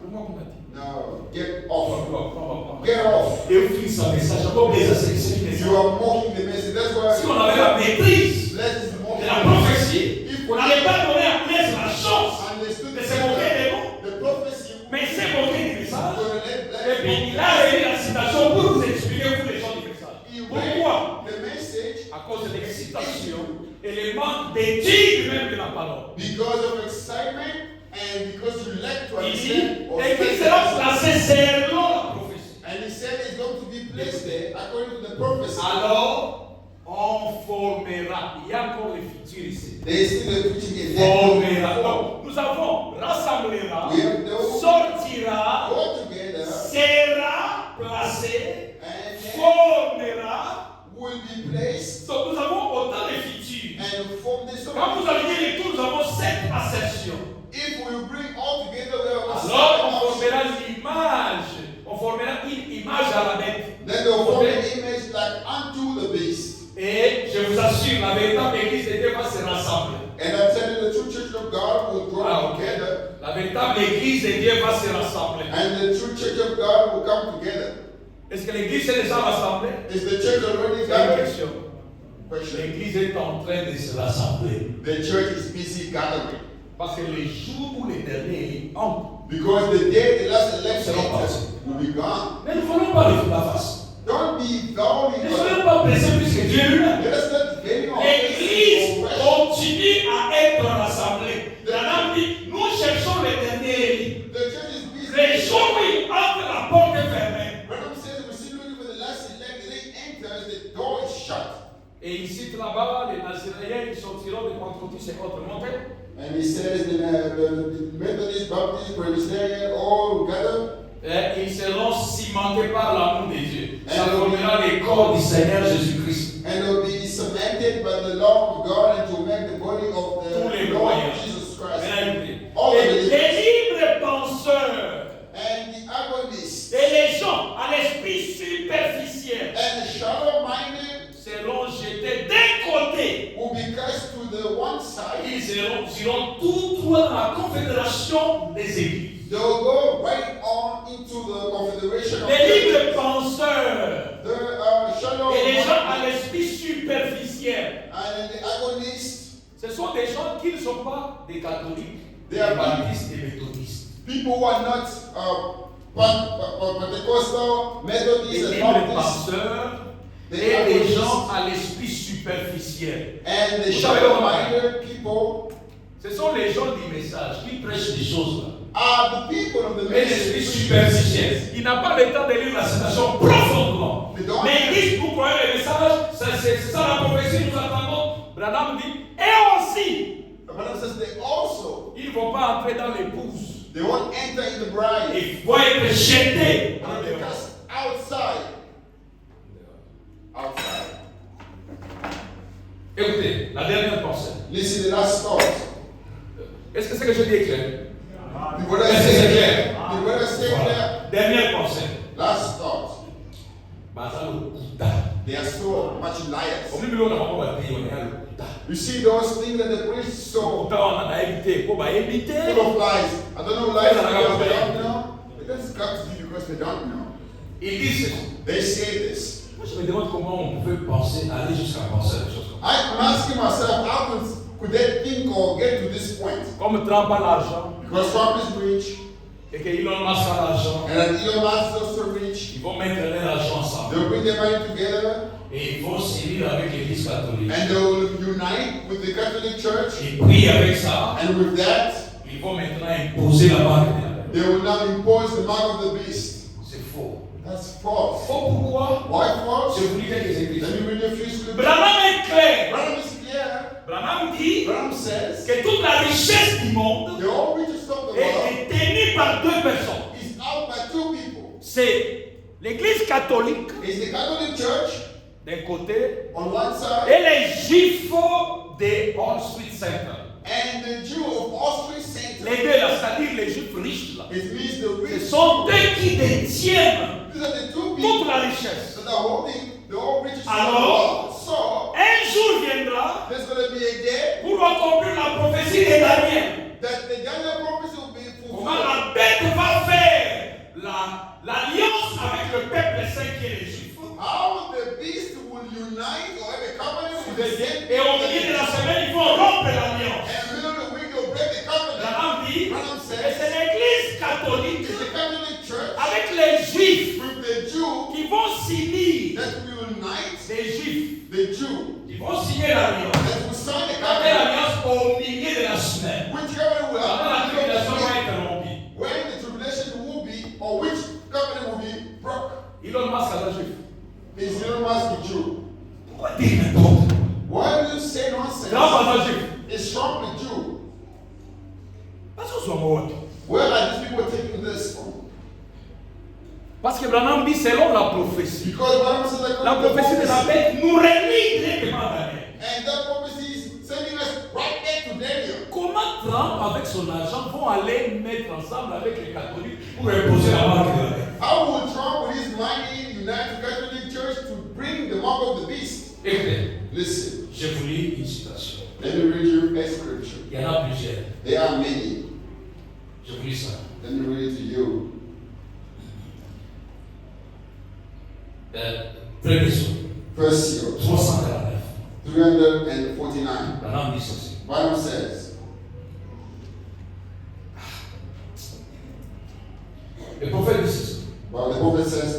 Comment on a dit? no. Get off. Get Get off. Et vous finissez un message. Encore des messages. You are mocking the message. That's why Si on avait la maîtrise let's mock de la the prophétie, If on n'allait pas donner à Blaise la chance understood de se moquer des mots, the prophecy, mais il s'est moqué du message. let Et puis il a réuni la citation pour vous expliquer, vous les gens du message. he Pourquoi? read the message À cause de l'excitation et le manque d'étude même de la parole. because of excitement and because you lack to Il dit, understand or et qu'il study. sera placé selon la prophétie. And he said it's going to be placed there according to the prophecy. Alors, on formera. Il y a encore les futurs ici. They still the preaching Formera. again. Donc, nous avons rassemblera, We have those sortira, go together sera placé, and formera. will be placed Donc, nous avons autant de futurs. and form this. Quand vous allez les tout, nous avons 7 assertions. If we bring all together, we have a Alors, on certain formera l'image. On formera une image à la bête. then they'll form an image like unto the beast. Et je vous assure, la véritable église de Dieu va se rassembler. And I'm telling you, the true church of God will draw Ah, ok. together, La véritable église de Dieu va se rassembler. and the true church of God will come together. Est-ce que l'église est déjà rassemblée? Is the church already C'est une gathered? question. Question. L'église est en train de se rassembler. The church is busy gathering Parce que les jours où les derniers entre because the day the last election seront is, passés. will be gone. Mais ne voulons pas les la face. Don't be downing. Ne soyons pas pressés plus que Dieu lui-même. Let us not depend on L'Église faces. continue à être rassemblée. Branham dit, nous cherchons les derniers lits. The church is busy. Les jours où ils entrent, la porte est fermée. Branham says we're still looking for the last elect. They enter, the door is shut. Et ici, là-bas, les Nazaréens, ils sortiront des Pentecôtistes et autres montées. And he says the Methodist, Baptist, Presbyterian, all together. Et ils seront cimentés par l'amour de Dieu. Ça formera les corps du Seigneur Jésus-Christ. And they'll be cemented by the love of God and to make the body of Tous les the Lord croyants. Jesus Christ. Maintenant, écoutez. All the Et believers. les libres penseurs And the agonists et les gens à l'esprit superficiel and the shallow-minded seront jetés d'un côté. will be cast to the one side. Ils iront tous trois dans la confédération des églises. They'll go right on into the confederation of Les libres churches. penseurs The shallow et les gens à l'esprit superficiel, and the agonists, ce sont des gens qui ne sont pas des catholiques, des They are baptistes et méthodistes. people who are not Pentecostal, Methodist, Les and libres Baptist, penseurs the et des agonists, gens à l'esprit superficiel. and the Vous savez, shallow-minded people Ce sont les gens du message qui prêchent des choses là. are the people of the Et l'esprit ministry. superficiel. Il n'a pas le temps de lire la citation profondément. They don't Mais ils disent pour croire le message, c'est ça la prophétie, nous attendons. Branham dit, et aussi, The Bible says they also, ils ne vont pas entrer dans l'épouse. they won't enter in the bride. Ils vont être jetés. And they cast outside. Outside. Écoutez, la dernière pensée. Listen, the last thought. Est-ce que c'est que je dis est clair? The word I Est-ce que say c'est clear. clair? The word I say Voilà. clear. Dernière pensée. Last thought. Bazalo kuta. They are so much liars. Au milieu de la maman, on va dire, on est à le kuta. You see those things that the priests saw Kuta, on a évité. Pour éviter. full of lies. I don't know lies because they don't know. It doesn't got to be because they don't know. Ils disent, They say this. moi je me demande comment on peut penser, aller jusqu'à penser des choses comme ça. I'm asking myself, how could they think or get to this point? Comme Trump a l'argent, Because Trump is rich, et que Elon Musk a l'argent, and that Elon Musk is also rich. ils vont mettre leur argent ensemble. They'll bring their money together Et ils vont s'unir avec l'Église catholique. and they'll unite with the Catholic Church, Et puis avec ça, and with that, ils vont maintenant imposer la marque de la bête. they will now impose the mark of the beast. C'est faux. That's false. Faux pourquoi? Why false? Je vous lis quelques Let écritures. me read a few scriptures. Branham est clair. Branham is clear. Branham dit Branham says que toute la richesse du monde the whole richest of the world est détenue par deux personnes. is out by two people. C'est l'Église catholique It's the Catholic Church d'un côté on one side et les Juifs des Wall Street Center. and the Jew of Austria Center. Les deux là, c'est-à-dire les Juifs riches là. It means the Ce rich. sont eux qui détiennent These are the two toute people la richesse. that are holding the whole richest of the Alors, world. So un jour viendra there's going to be a day pour accomplir la prophétie de Daniel. that the Daniel prophecy will be Comment fulfilled. la bête va faire l'alliance avec le peuple saint qui est les Juifs. How the beast will unite or have a covenant with the same Et au people. milieu de la semaine, ils vont rompre l'alliance. And in the middle of the week they'll break the covenant. Branham dit Branham que says c'est l'Église catholique it's the Catholic Church avec les Juifs with the Jew qui vont s'unir. that will unite Les Juifs the Jew qui vont signer l'alliance. that will sign the Avec covenant. l'alliance au milieu de la semaine. Which covenant will Pendant la tribulation va happen? être rompue. When the tribulation will be, or which covenant will be broke? Elon Musk est un Juif. Is Elon Musk a Jew? Pourquoi dire n'importe? Why do you say nonsense? Trump est un Juif. Is Trump a Jew? Parce que soit mort. Where are these people taking this from? Parce que Branham dit selon la prophétie. Because Bible says that La prophétie de la bête nous relie directement à Daniel. and that prophecy is sending us right back to Daniel. Comment Trump avec son argent vont aller mettre ensemble avec les catholiques pour imposer la marque de la bête? How will Trump with his money unite the Catholic Church to bring the mark of the beast? Écoutez, Listen, je vous lis une citation. let me read you a scripture. Il y en a plusieurs. There are many. Je vous lis ça. Let me read it to you. Premier saut, First seal, 349. 349. Branham dit ceci. Bible says, Le prophète dit ceci. Bible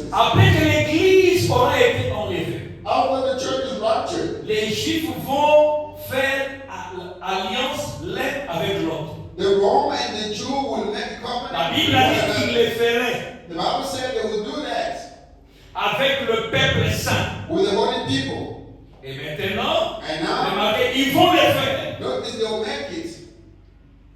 verses. Après que l'église aura été enlevée, After the church is raptured, les Juifs vont faire alliance l'un avec l'autre. the Roman and the Jew will make a La covenant. Bible a dit qu'il le ferait The Bible said they will do that avec le peuple saint. with the holy people. Et maintenant, And now, remarquez, ils vont le faire. notice they'll make it.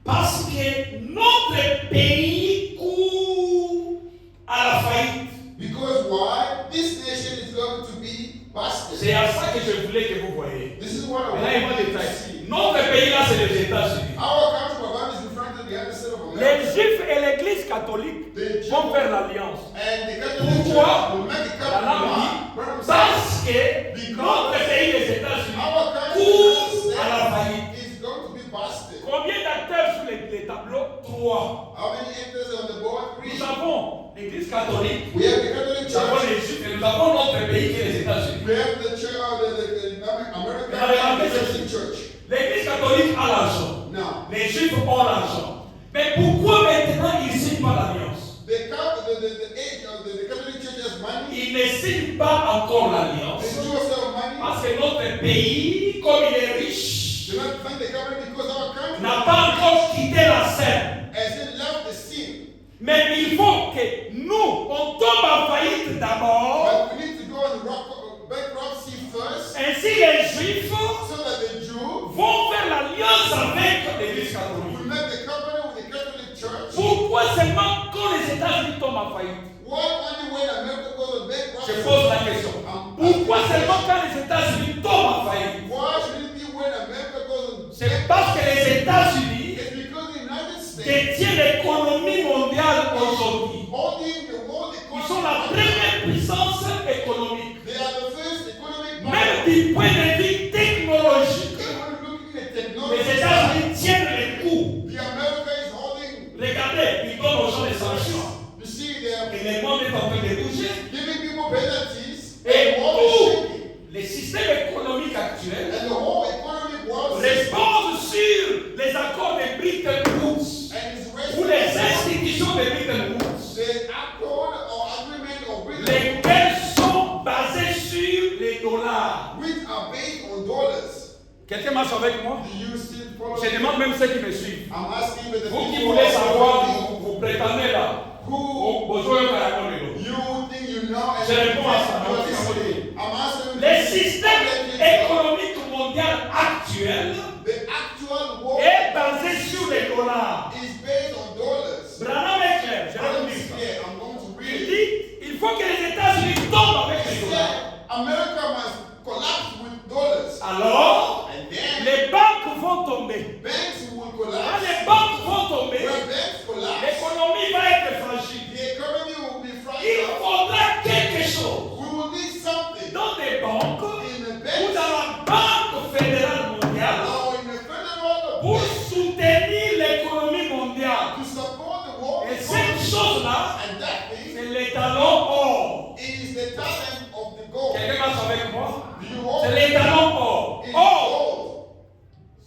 Parce que notre pays court à la faillite. Because why? This nation is going to be busted. C'est à ça que je voulais que vous voyez. This is what I Maintenant, il va want you to détailler. see. Notre pays là, c'est les États-Unis. Our country, my Bible is referring to the United States of Les America. Juifs et l'Église catholique The Jew vont faire l'alliance. and the Catholic Pourquoi? Church will make a La langue covenant. dit, Brother said, parce que notre pays, les États-Unis, our country court à la faillite. is going to be busted. Combien d'acteurs sur les tableaux? 3. How many actors on the board? Nous 3. avons l'Église catholique, We have the Catholic nous avons Church. les Juifs et nous avons notre pays qui est les États-Unis. We have the church, the American Regardez, and the Catholic Church. L'Église catholique a l'argent. Now, Les Juifs ont l'argent. Mais pourquoi maintenant ils ne signent pas l'alliance? the age of the Catholic Church has money. Ils ne signent pas encore l'alliance. The Jews have money. Parce que notre pays, comme il est riche, Do not thank the covenant because our country n'a pas encore quitté la scène. has it left the scene. Mais il faut que nous, on tombe en faillite d'abord. But we need to go on bankruptcy first Ainsi les Juifs so that the Jew vont faire l'alliance avec l'Église will catholique. make the covenant with the Catholic Church. Pourquoi seulement quand les États-Unis tombent en faillite? Why only when America goes on bankruptcy? Je pose la question. Pourquoi seulement quand les États-Unis tombent en faillite? Why should it be when America goes on C'est parce que les États-Unis It's because the United States détiennent l'économie mondiale aujourd'hui. holding the world Ils sont la première puissance économique. They are the first economic Même power. du point de vue technologique, When looking at les technology, États-Unis tiennent les coûts. the America is holding. Regardez, ils donnent aux gens des sanctions. You see, they are Et le monde est en train de bouger. giving people penalties, Et and the world is tout shaking. le système économique actuel And the whole economic world is repose sur les accords de Bretton Woods and is ou les resting institutions de Bretton Woods, the accord or agreement of Britain, lesquelles sont basées sur les dollars. which are based on dollars. Quelqu'un marche avec moi? Do you still follow? Je demande même ceux qui me suivent. I'm asking the Vous qui people voulez savoir, who vous prétendez là. who Besoin de la monnaie. you think you know and Je réponds à ça. you are listening. I'm asking Le you, système économique mondial actuel the actual world est basé sur les dollars. is based on dollars. Branham est clair, je vais vous I'm dire ça. scared. I'm going to Il read it. dit, il faut que les États-Unis tombent avec les It dollars. said America must collapse with dollars. Alors, And then les banques vont tomber. banks will Quand collapse. les banques vont tomber, When banks collapse, l'économie va être fragile. the economy will be Il fragile. faudra quelque chose We will need something dans des banques in the ou banks dans la Banque fédérale mondiale or in the federal pour bank soutenir l'économie mondiale. to support the world Et cette chose-là, and that thing c'est l'étalon or. is the talent of the gold. Quelqu'un marche avec moi? Do you hold C'est it? l'étalon or. It's Or, gold.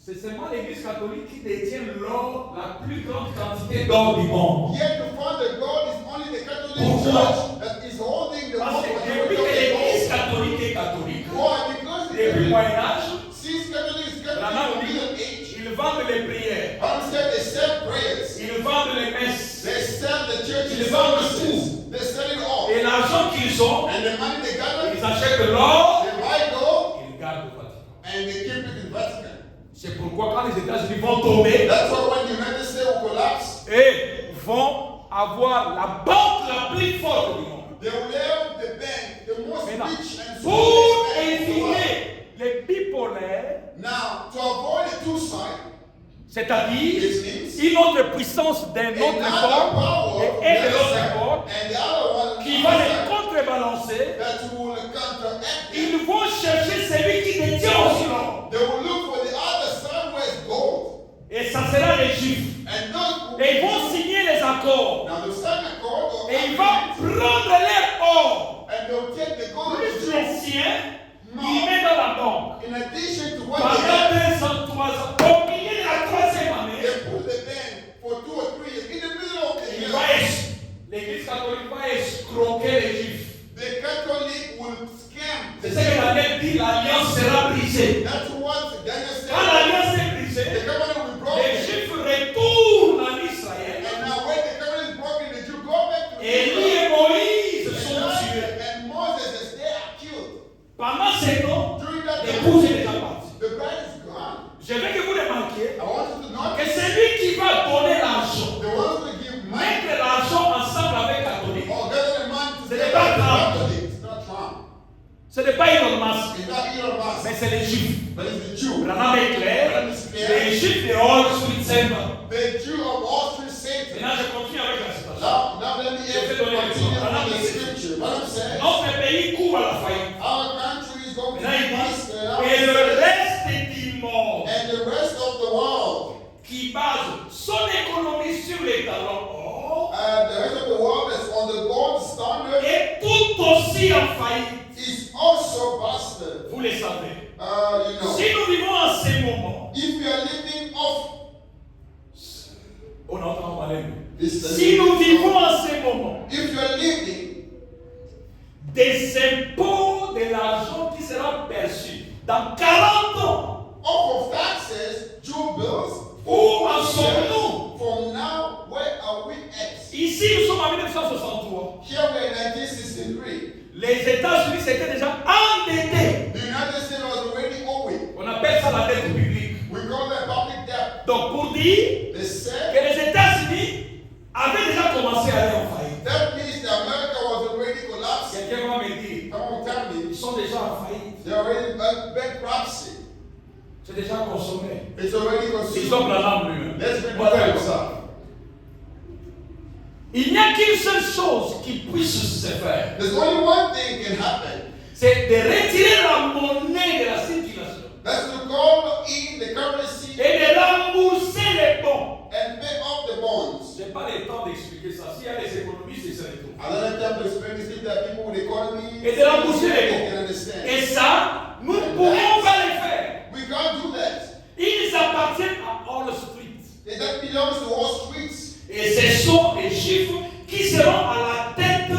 c'est seulement l'Église catholique qui détient l'or, la plus grande quantité d'or du monde. Yet to find the gold is only the Catholic Pourquoi? Church that is holding the Parce most que majority depuis que of the l'Église gold. catholique est catholique, Why? Because depuis le Moyen-Âge, since Catholic is Branham Catholic dit, Middle Age, ils vendent les prières, Bible said they sell prayers, ils vendent les messes, they sell the church Ils vendent services, they sell it all. et l'argent qu'ils ont, And the money they gather, ils achètent l'or, they buy gold ils le gardent au Vatican. and they keep it in Vatican. C'est pourquoi quand les États-Unis vont tomber That's why when the United States will collapse, et vont avoir la banque la plus forte du monde. they will have the bank, the most Maintenant, rich and pour strongest bank in the world. éviter les bipolaires, Now, to avoid the two sides, c'est-à-dire it means une autre puissance d'un autre another époque power et from un the de other l'autre side, époque and the other one qui on va the les side contrebalancer. that will counteract it. Ils vont chercher celui qui détient aussi l'or. They will look for the other side where it's gold. Et ça sera les Juifs. And those Et ils vont signer les accords. now they'll sign a code or Et ils vont prendre leur or. and they'll take the gold Plus to les siens, ils mettent dans la banque. in addition to what Pendant they have, 2 ans, 3 ans, au milieu de la 3e année, they put the bank for 2 or 3 years in the middle of the il year. va l'Église catholique va escroquer les Juifs. Pendant 7 ans, During that l'épouse est time, déjà partie. the bride is gone. Je veux que vous remarquiez I want you to know que c'est lui qui va donner l'argent. the ones who give money Mettre l'argent ensemble avec catholique. or gather the money Ce n'est together pas with the Trump. Catholics. It's not Trump. Ce n'est pas Elon Musk, It's not Elon Musk, mais c'est les Juifs. but it's the Jew. Branham est clair. Les Juifs de Wall Street Center. The Jew of all Street Satan. Maintenant, je continue avec la citation. Now let me continue with the scripture. What I'm saying, Notre pays court à la faillite. our country is going to Maintenant, il be dit, busted et le out. reste du monde And the rest of the world, qui base son économie sur les talents or the rest of the world is on the gold standard, est tout aussi en faillite. is also busted. Vous le savez. You know, Si nous vivons en ces moments, if we are living off on entend parler. this, Si nous vivons en ces moments, if you are living des impôts de l'argent qui sera perçu dans 40 ans, off of taxes, Jew bills, où en sommes-nous? from now, where are we at? Ici, nous sommes en 1963. Here we are in 1963. Les États-Unis s'étaient déjà endettés. The United States was already owing. On appelle ça la dette publique. We call that public debt. Donc, pour dire They que said les États-Unis avaient déjà commencé à aller en faillite. that means that America was already collapsing. Quelqu'un va me dire, Someone tell me, ils sont déjà en faillite. they're already bankruptcy. C'est déjà consommé. It's already Ils ont consumed. la lui. Let's read what I saw. Il n'y a qu'une seule chose qui puisse se faire. There's only one thing can happen. C'est de retirer la monnaie de la circulation That's to call in the currency et de rembourser les bons. and pay off the bonds. Je n'ai pas le temps d'expliquer ça. S'il y a les économistes, c'est ça les tout. I don't have time to explain this thing that people with economy Et de rembourser les they bons. can understand. Et ça, nous ne pourrons pas le faire. We can't do that. Ils appartiennent à Wall Street. And that belongs to all streets. Et ce sont les chiffres qui seront à la tête,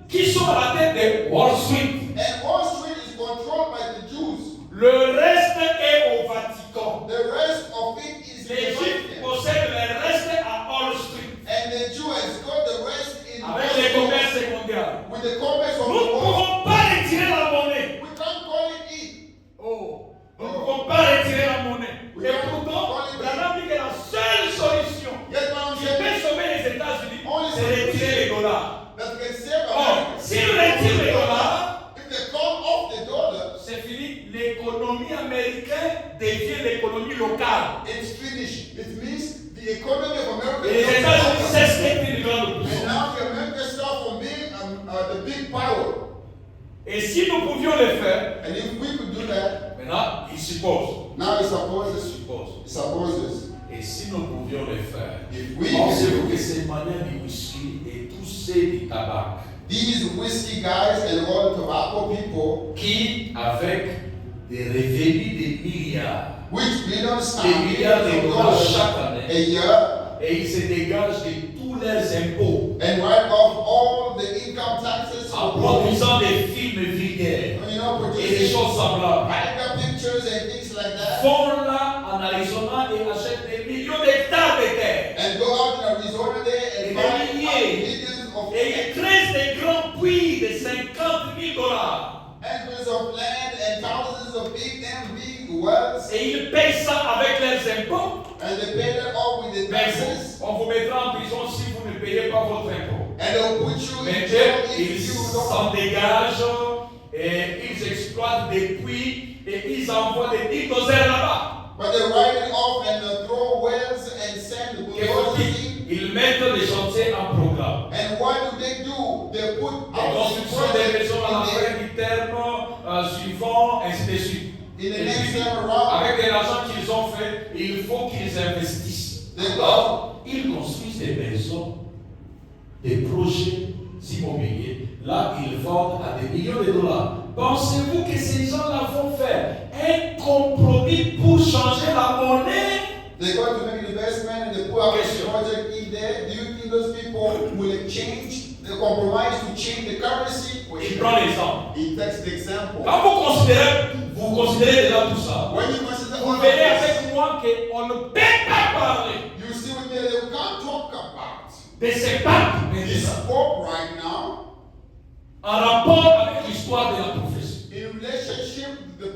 qui sont à la tête de Wall Street. And Wall Street is controlled by the Jews. Le reste est au Vatican. The rest of it is Les in the Juifs Vatican. possèdent le reste à Wall Street. And the Jew has got the rest in Avec Wall les Street. commerces secondaires. With the commerce of Nous ne the world. pourrons pas retirer la monnaie. We can't call it in. Oh, nous ne pouvons pas retirer la monnaie. Et pourtant, Branham dit que la seule solution Yes, but I'm qui peut saying sauver les États-Unis, c'est de retirer les dollars. that can save Or, America. s'ils retirent les dollars, If they call off the dollar, c'est fini. L'économie américaine devient l'économie locale. it's finished. It means the economy of America Et les is États-Unis local. cessent d'être une grande And puissance. now the America start from being the big power. Et si nous pouvions le faire, And if we could do that, maintenant, il suppose. now it supposes, Suppose. it supposes, Et si nous pouvions le faire, if we pensez-vous can que ces manières du whisky et tous ces du tabac these whiskey guys and all the tobacco people, qui, avec des revenus de milliards, which billions des and milliards millions de of dollars dollars chaque a année, year, et ils se dégagent de tous leurs impôts and write off all the income taxes en for profit, produisant des films vulgaires you know, et des producing choses semblables. random pictures and things like that, Vont là en Arizona et achètent des millions d'hectares de terre. and go out in Arizona there and Et buy des milliers. millions of Et ils creusent des grands puits de 50 000 $. acres of land and thousands of big wells, Et ils payent ça avec leurs impôts. and they pay that all with the Mais taxes, on vous mettra en prison si vous ne payez pas votre impôt. and they'll put you in Mais jail eux, if ils you s'en don't. dégagent et ils exploitent des puits et ils envoient des bulldozers là-bas. But they write it off and throw wells and send the Et bulldozers aussi, in. ils mettent les chantiers en programme. And what do? They put La construction des maisons à la fin du terme suivant, ainsi de suite. in the Et next puis, time around. avec de l'argent qu'ils ont fait, il faut qu'ils investissent. Alors, ils construisent des maisons, des projets immobiliers. Là, ils vendent à des millions de dollars. Pensez-vous que ces gens-là vont faire un compromis pour changer la monnaie? They're going to make the investment and they put out Question. this project in there. Do you think those people will change the compromise to change the currency? Il prend l'exemple. He takes the example. Quand vous considérez déjà tout ça, When you consider vous all of verrez this, avec moi qu'on ne peut pas parler you see with me that we can't talk about de ces papes this maintenant Pope right now en rapport avec l'histoire de la prophétie. in relation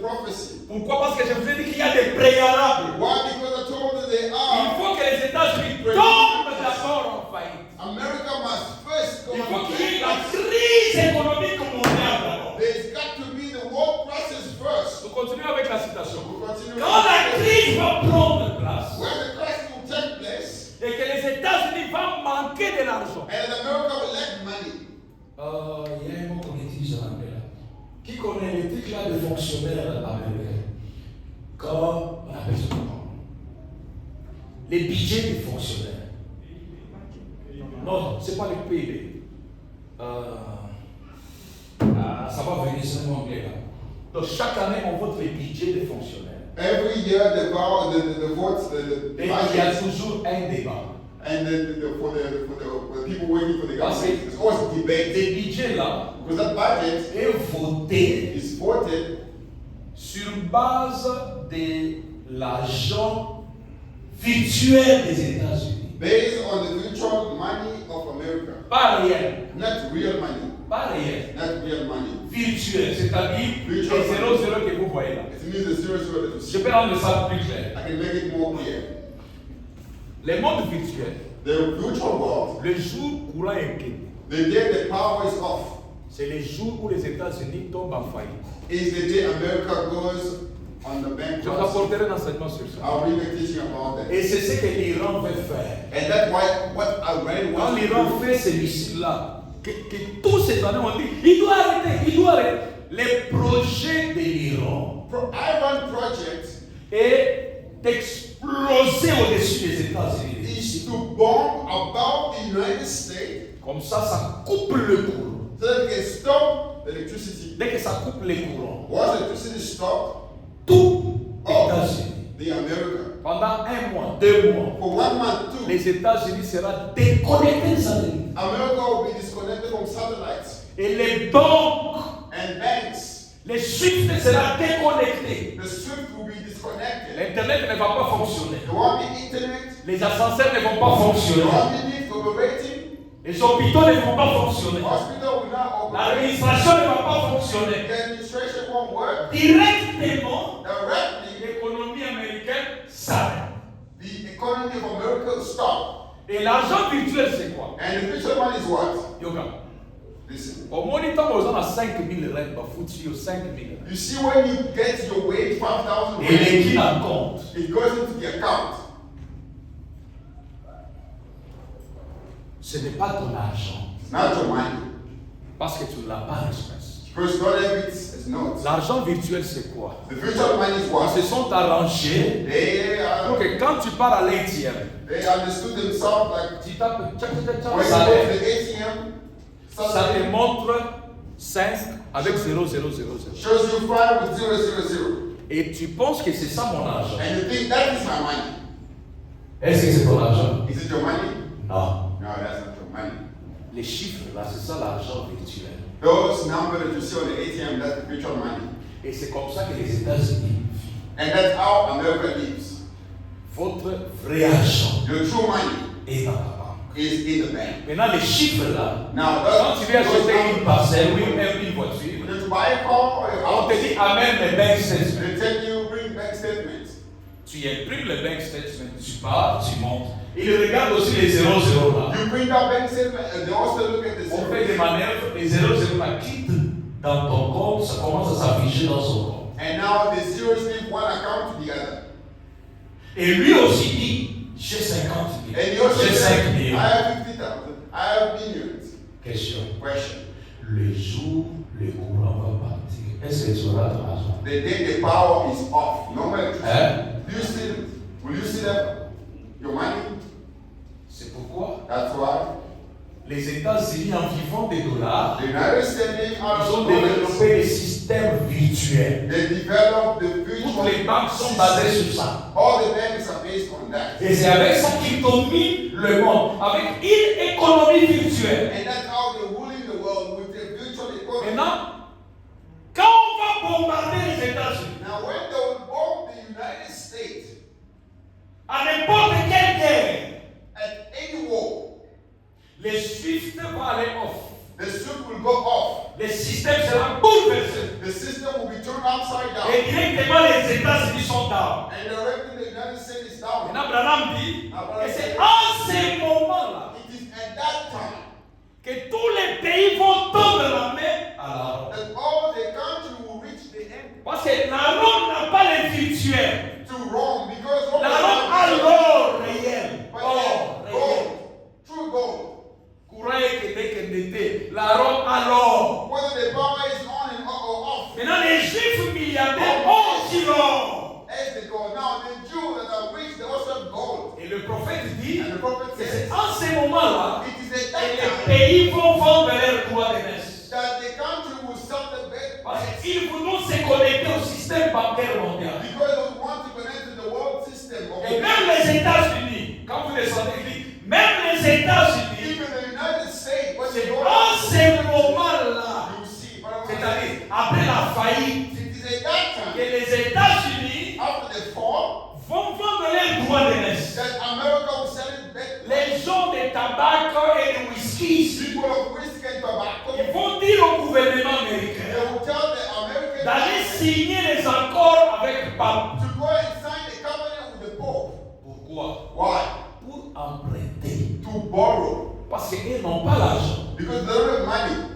prophecy. Pourquoi? Parce que je vous ai dit qu'il y a des préalables. Why? Because I told you they Il are. faut que les États-Unis tombent d'abord en faillite. America must first go Il faut on qu'il y ait la bankrupt. crise économique mondiale d'abord. There's got to be the world crisis first. Nous continuons avec la citation. We'll continue. Quand la crise va prendre place When the crisis will take place, et que les États-Unis vont manquer de l'argent, and America will lack money. Il y a un mot qu'on utilise en anglais là. Qui connaît l'éthique là de fonctionnaires américains? Comment on appelle ça comment? Les budgets des fonctionnaires. Non, c'est pas le PIB. Ça va venir, c'est un anglais là. Donc chaque année, on vote les budgets des fonctionnaires. Every year, the votes, the Et il y a budget, toujours un débat. and for the people waiting for the Parce government, there's always debate. Ces budgets là Because that budget est voté is voted sur base de l'argent virtuel des États-Unis. based on the virtual money of America. Pas réel, Not real money. pas réel. Not real money. Virtuel, c'est-à-dire les 0,0 que vous voyez là. It means the 0 that you Je see. peux rendre ça plus clair. I can make it more clear. Les mondes virtuels, The virtual world, le jour courant est clé. the day the power is off, C'est le jour où les États-Unis tombent en faillite. is the day America goes on the Je vous bankruptcy. apporterai un enseignement sur ça. I'll bring a teaching about that. et c'est ce que l'Iran veut faire. And that's why what I read Quand was l'Iran fait ces missiles-là, que tous ces années on dit, il doit arrêter, il doit arrêter. Les projets de l'Iran Iran project est d'exploser au-dessus des États-Unis. is to bomb about the United States Comme ça coupe le courant. so that they can stop the electricity. Dès que ça coupe les courants, Once electricity stopped, tout les off États-Unis, the America. pendant 1 mois, 2 mois, For 1 month, 2, les États-Unis seront déconnectés des satellites. America will be disconnected from satellites Et les banques, and banks. les SWIFT seront déconnectés. The SWIFT will be disconnected. L'Internet ne va pas fonctionner. There won't be internet. Les ascenseurs ne vont pas There fonctionner. won't be need for operating. Les hôpitaux ne vont pas fonctionner. Hospital will not operate. L'administration ne va pas fonctionner. The administration won't work. Directement, Directly, l'économie américaine s'arrête. the economy of America will stop. Et l'argent virtuel, c'est quoi? And the future one is what? Yoga. Listen. Au moniteur, on a 5 000 rentes, bah, foutu sur 5 000 rentes. You see, when you get your wage, 5,000, Et les qui en compte. it goes into the account. Ce n'est pas ton argent. It's not your money. Parce que tu ne l'as pas en espèces. Because don't have it as notes. L'argent virtuel, c'est quoi? The future money is Ils what? se sont arrangés pour que quand tu pars à l'ATM, They understood themselves like tu tapes tchac, tchac, tchac, when you ça, go to the ATM, ça te montre 5 avec 0, 0, 0, 0. shows you 5 with 000. Et tu penses que c'est ça mon argent. And you think that is my money. Est-ce que c'est ton argent? Is it your money? Non. No, that's not your money. Les chiffres là, c'est ça l'argent virtuel. Those numbers that you see on the ATM, that's the virtual money. Et c'est comme ça que les États-Unis vivent. And that's how America lives. Votre vrai argent Your true money est dans la banque. is in the bank. Maintenant, les chiffres là, Now, quand tu viens those acheter une numbers, parcelle ou une voiture, when you buy a car or a on te house, dit amène les bank statements. they tell you bring bank statements. Tu imprimes le bank statement, tu pars, tu montes. Il regarde aussi les 0, 0 là. You bring that bank statement and they also look at the On fait des zeros. manœuvres, les 0, 0 là quittent dans ton compte, ça commence à s'afficher dans son compte. And now the zeros leave one account to the other. Et lui aussi dit, j'ai 50 000, And you also j'ai say, 5 I 000. have 50,000, I have millions. Question. Question. Le jour, le courant va partir. Est-ce que tu auras ton argent? The day the power is off, no more electricity. Hein? Will you still have your money? C'est pourquoi That's why les États-Unis, en vivant des dollars, the United States ils ont développé des systèmes virtuels. they developed the Toutes virtual les banques sont basées sur ça. All the banks are based on that. Et c'est avec ça qu'ils dominent le monde, avec une économie virtuelle. And that's how they're ruling the world with their virtual economy. Maintenant, quand on va bombarder les États-Unis, Now when they will bomb the United States à n'importe quelle guerre, at any war, les SWIFT vont aller off. the SWIFT will go off. Le système sera bouleversé. bouleversée. The system will be turned upside down. Et directement, les États-Unis sont down. And directly the United States is down. Maintenant, Branham dit, et c'est en ces moments-là It is at that time que tous les pays vont tendre la main à la Rome. that all the country will reach the end Parce que la Rome n'a pas les virtuels. to Rome because Rome La is Rome not a l'or réel. but Or then réel. gold, true gold. Croyez que dès qu'elle était, la Rome a l'or. Whether the power is on and or off, Maintenant, les Juifs milliardaires ont aussi l'or. as they go. Now the Jews that are rich, they also have gold. Et le prophète dit And the prophet que says, c'est en ces moments-là it is at que that les time pays vont vendre leur droit de messe. that the country will celebrate Parce qu'ils voudront se connecter au système bancaire mondial. because they want to connect to the world system of Et même les États-Unis, quand vous descendez, il dit, même les États-Unis, even the United States. When they c'est go en ces moments-là, you see, but I'm c'est-à-dire après la faillite, it is at that que time les États-Unis after the fall vont vendre leurs droits de messe. that America will celebrate Les gens de tabac et de whisky, people of whiskey and tobacco. ils vont dire au gouvernement américain They will tell the American d'aller government signer les accords avec le pape. to go and sign a covenant with the Pope. Pourquoi? Why? Pour emprunter. To borrow. Parce qu'ils n'ont pas l'argent. Because they don't have money.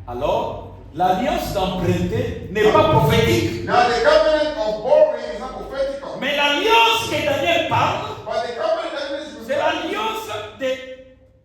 Alors, l'alliance d'emprunter n'est pas prophétique. Now the covenant of borrowing is not prophetical. Mais l'alliance que Daniel parle, But the covenant that is c'est l'alliance des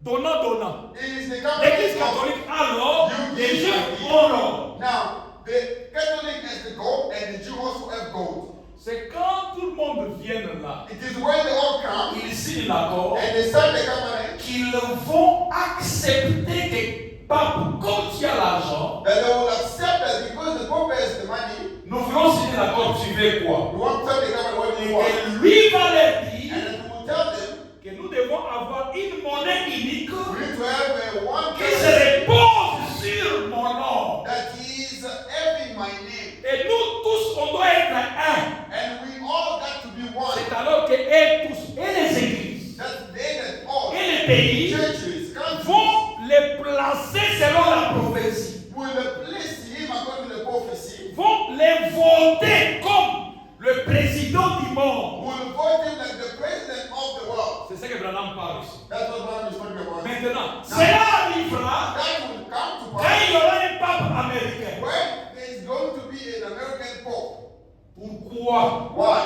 donnant-donnant. is the L'Église covenant of catholique a l'or, les Juifs ont l'or. now the Catholic has the gold and the Jew also have gold. C'est quand tout le monde vient là, It is when they all come ils signent l'accord, and they sign the covenant qu'ils vont accepter que pape, comme tu as l'argent, that they will accept that because the Pope has the money. nous voulons signer l'accord, tu veux quoi? You want to tell the government what you want. Et lui va leur dire And then you will tell them que nous devons avoir une monnaie unique we need to have a one qui se currency repose sur mon nom. that is having my name. Et nous tous, on doit être un. And we all got to be one. C'est alors que elles tous, et les églises, That they that all et les pays churches, countries vont les placer selon la prophétie. will place him according to the prophecy. Vont les voter comme le président du monde. Will vote him like the president of the world. C'est ce que Branham parle ici. That's what Branham is talking about. Maintenant, cela arrivera That will come to quand pass il y aura un pape américain. when there is going to be an American Pope. Pourquoi? Why?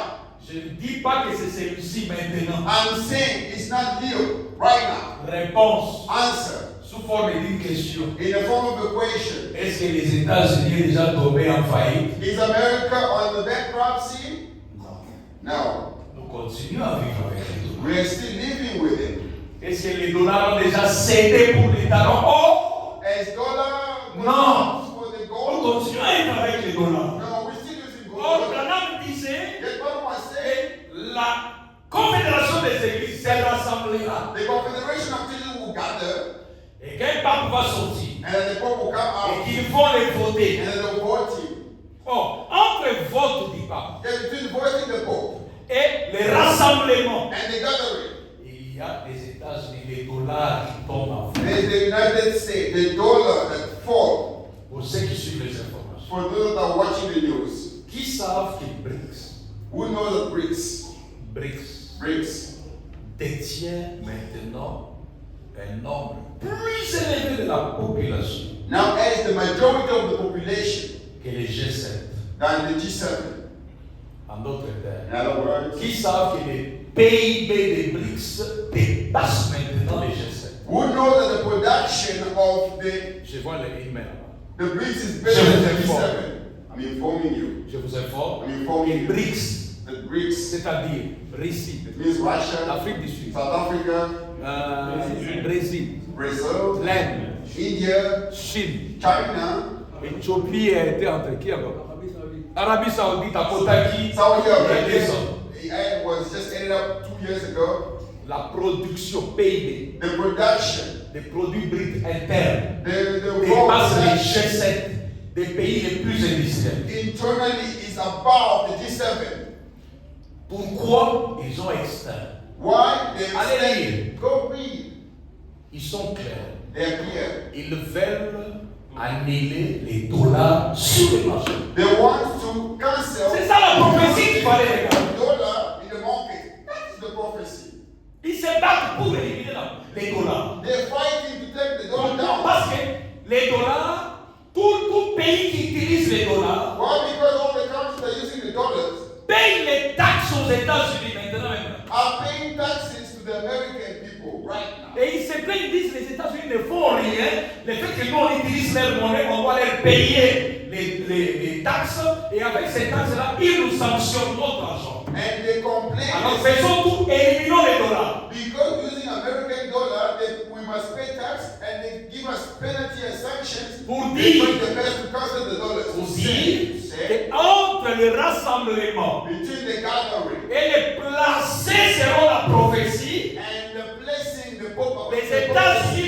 Je ne dis pas que c'est celui-ci maintenant. I'm saying it's not here right now. Réponse Answer sous forme d'une question. in the form of a question. Est-ce que les États-Unis sont déjà tombés en faillite? Is America on the bankruptcy? Non. No. Nous continuons à vivre avec les dollars. We are still living with it. Est-ce que les dollars ont déjà cédé pour les talons? Oh! As dollar No. goes for the On gold. continue à être avec les dollars. No, we're still using Or, gold. Branham disait Yet what do I say? que la confédération des églises se rassemblera. The confederation of churches will gather, Et qu'un pape va sortir. and then the Pope will come Et out, qu'ils vont les voter. and then they'll vote him. Or, entre vote du pape Then between voting the Pope et le rassemblement, and the gathering, il y a les États-Unis, les dollars qui tombent en fait. there's the United States, the dollar that fall. Pour ceux qui suivent les informations. For those that are watching the news, Qui savent que BRICS, who knows that BRICS détient maintenant un nombre plus élevé de la population now has the majority of the population que les G7. than the G7. En d'autres termes, In other words, qui savent que les PIB des BRICS dépassent maintenant les G7. who knows that the production of Je vois les emails. the BRICS is better Je than vous the informe. G7? I'm informing you. Je vous informe I'm informing que you. BRICS, The BRICS, c'est-à-dire Russie, it means Russia, l'Afrique du Sud, South Africa, Brésil, Brazil, l'Inde, India, Chine, China, Éthiopie était entre qui encore? Arabie Saoudite, à Kotaki, Saudi il y a Arabia. 2 ans. It was just ended up 2 years ago. La production PIB The production, des produits bruts internes the raw dépasse les production G7 des pays les plus industriels. internally is above the G7. Pourquoi ils ont externe? Why? They Allez say, lire. go read. Ils sont clairs. They're clear. Ils veulent annuler les dollars sur le marché. They want to cancel C'est ça la prophétie qu'il fallait regarder. the dollar in the market. That is the prophecy. Ils se battent pour éliminer les dollars. They're fighting to take the dollar down. Parce que les dollars, tout pays qui utilise les dollars, Why? Because all the countries that are using the dollars paye les taxes aux États-Unis maintenant même. are paying taxes to the American people right now. Et ils se plaignent, ils disent les États-Unis ne font rien. Le fait que nous on utilise leur monnaie, on doit leur payer les taxes. Et avec ces taxes-là, ils nous sanctionnent notre argent. And they complain Alors faisons tout, éliminons les dollars. because using American dollar, that we must pay tax and they give us penalty and sanctions. Pour They dire- try the best to cancel the dollars. Pour Say, dire qu'entre le rassemblement between the gathering et les placés selon la prophétie, and the blessing the Pope of les the États-Unis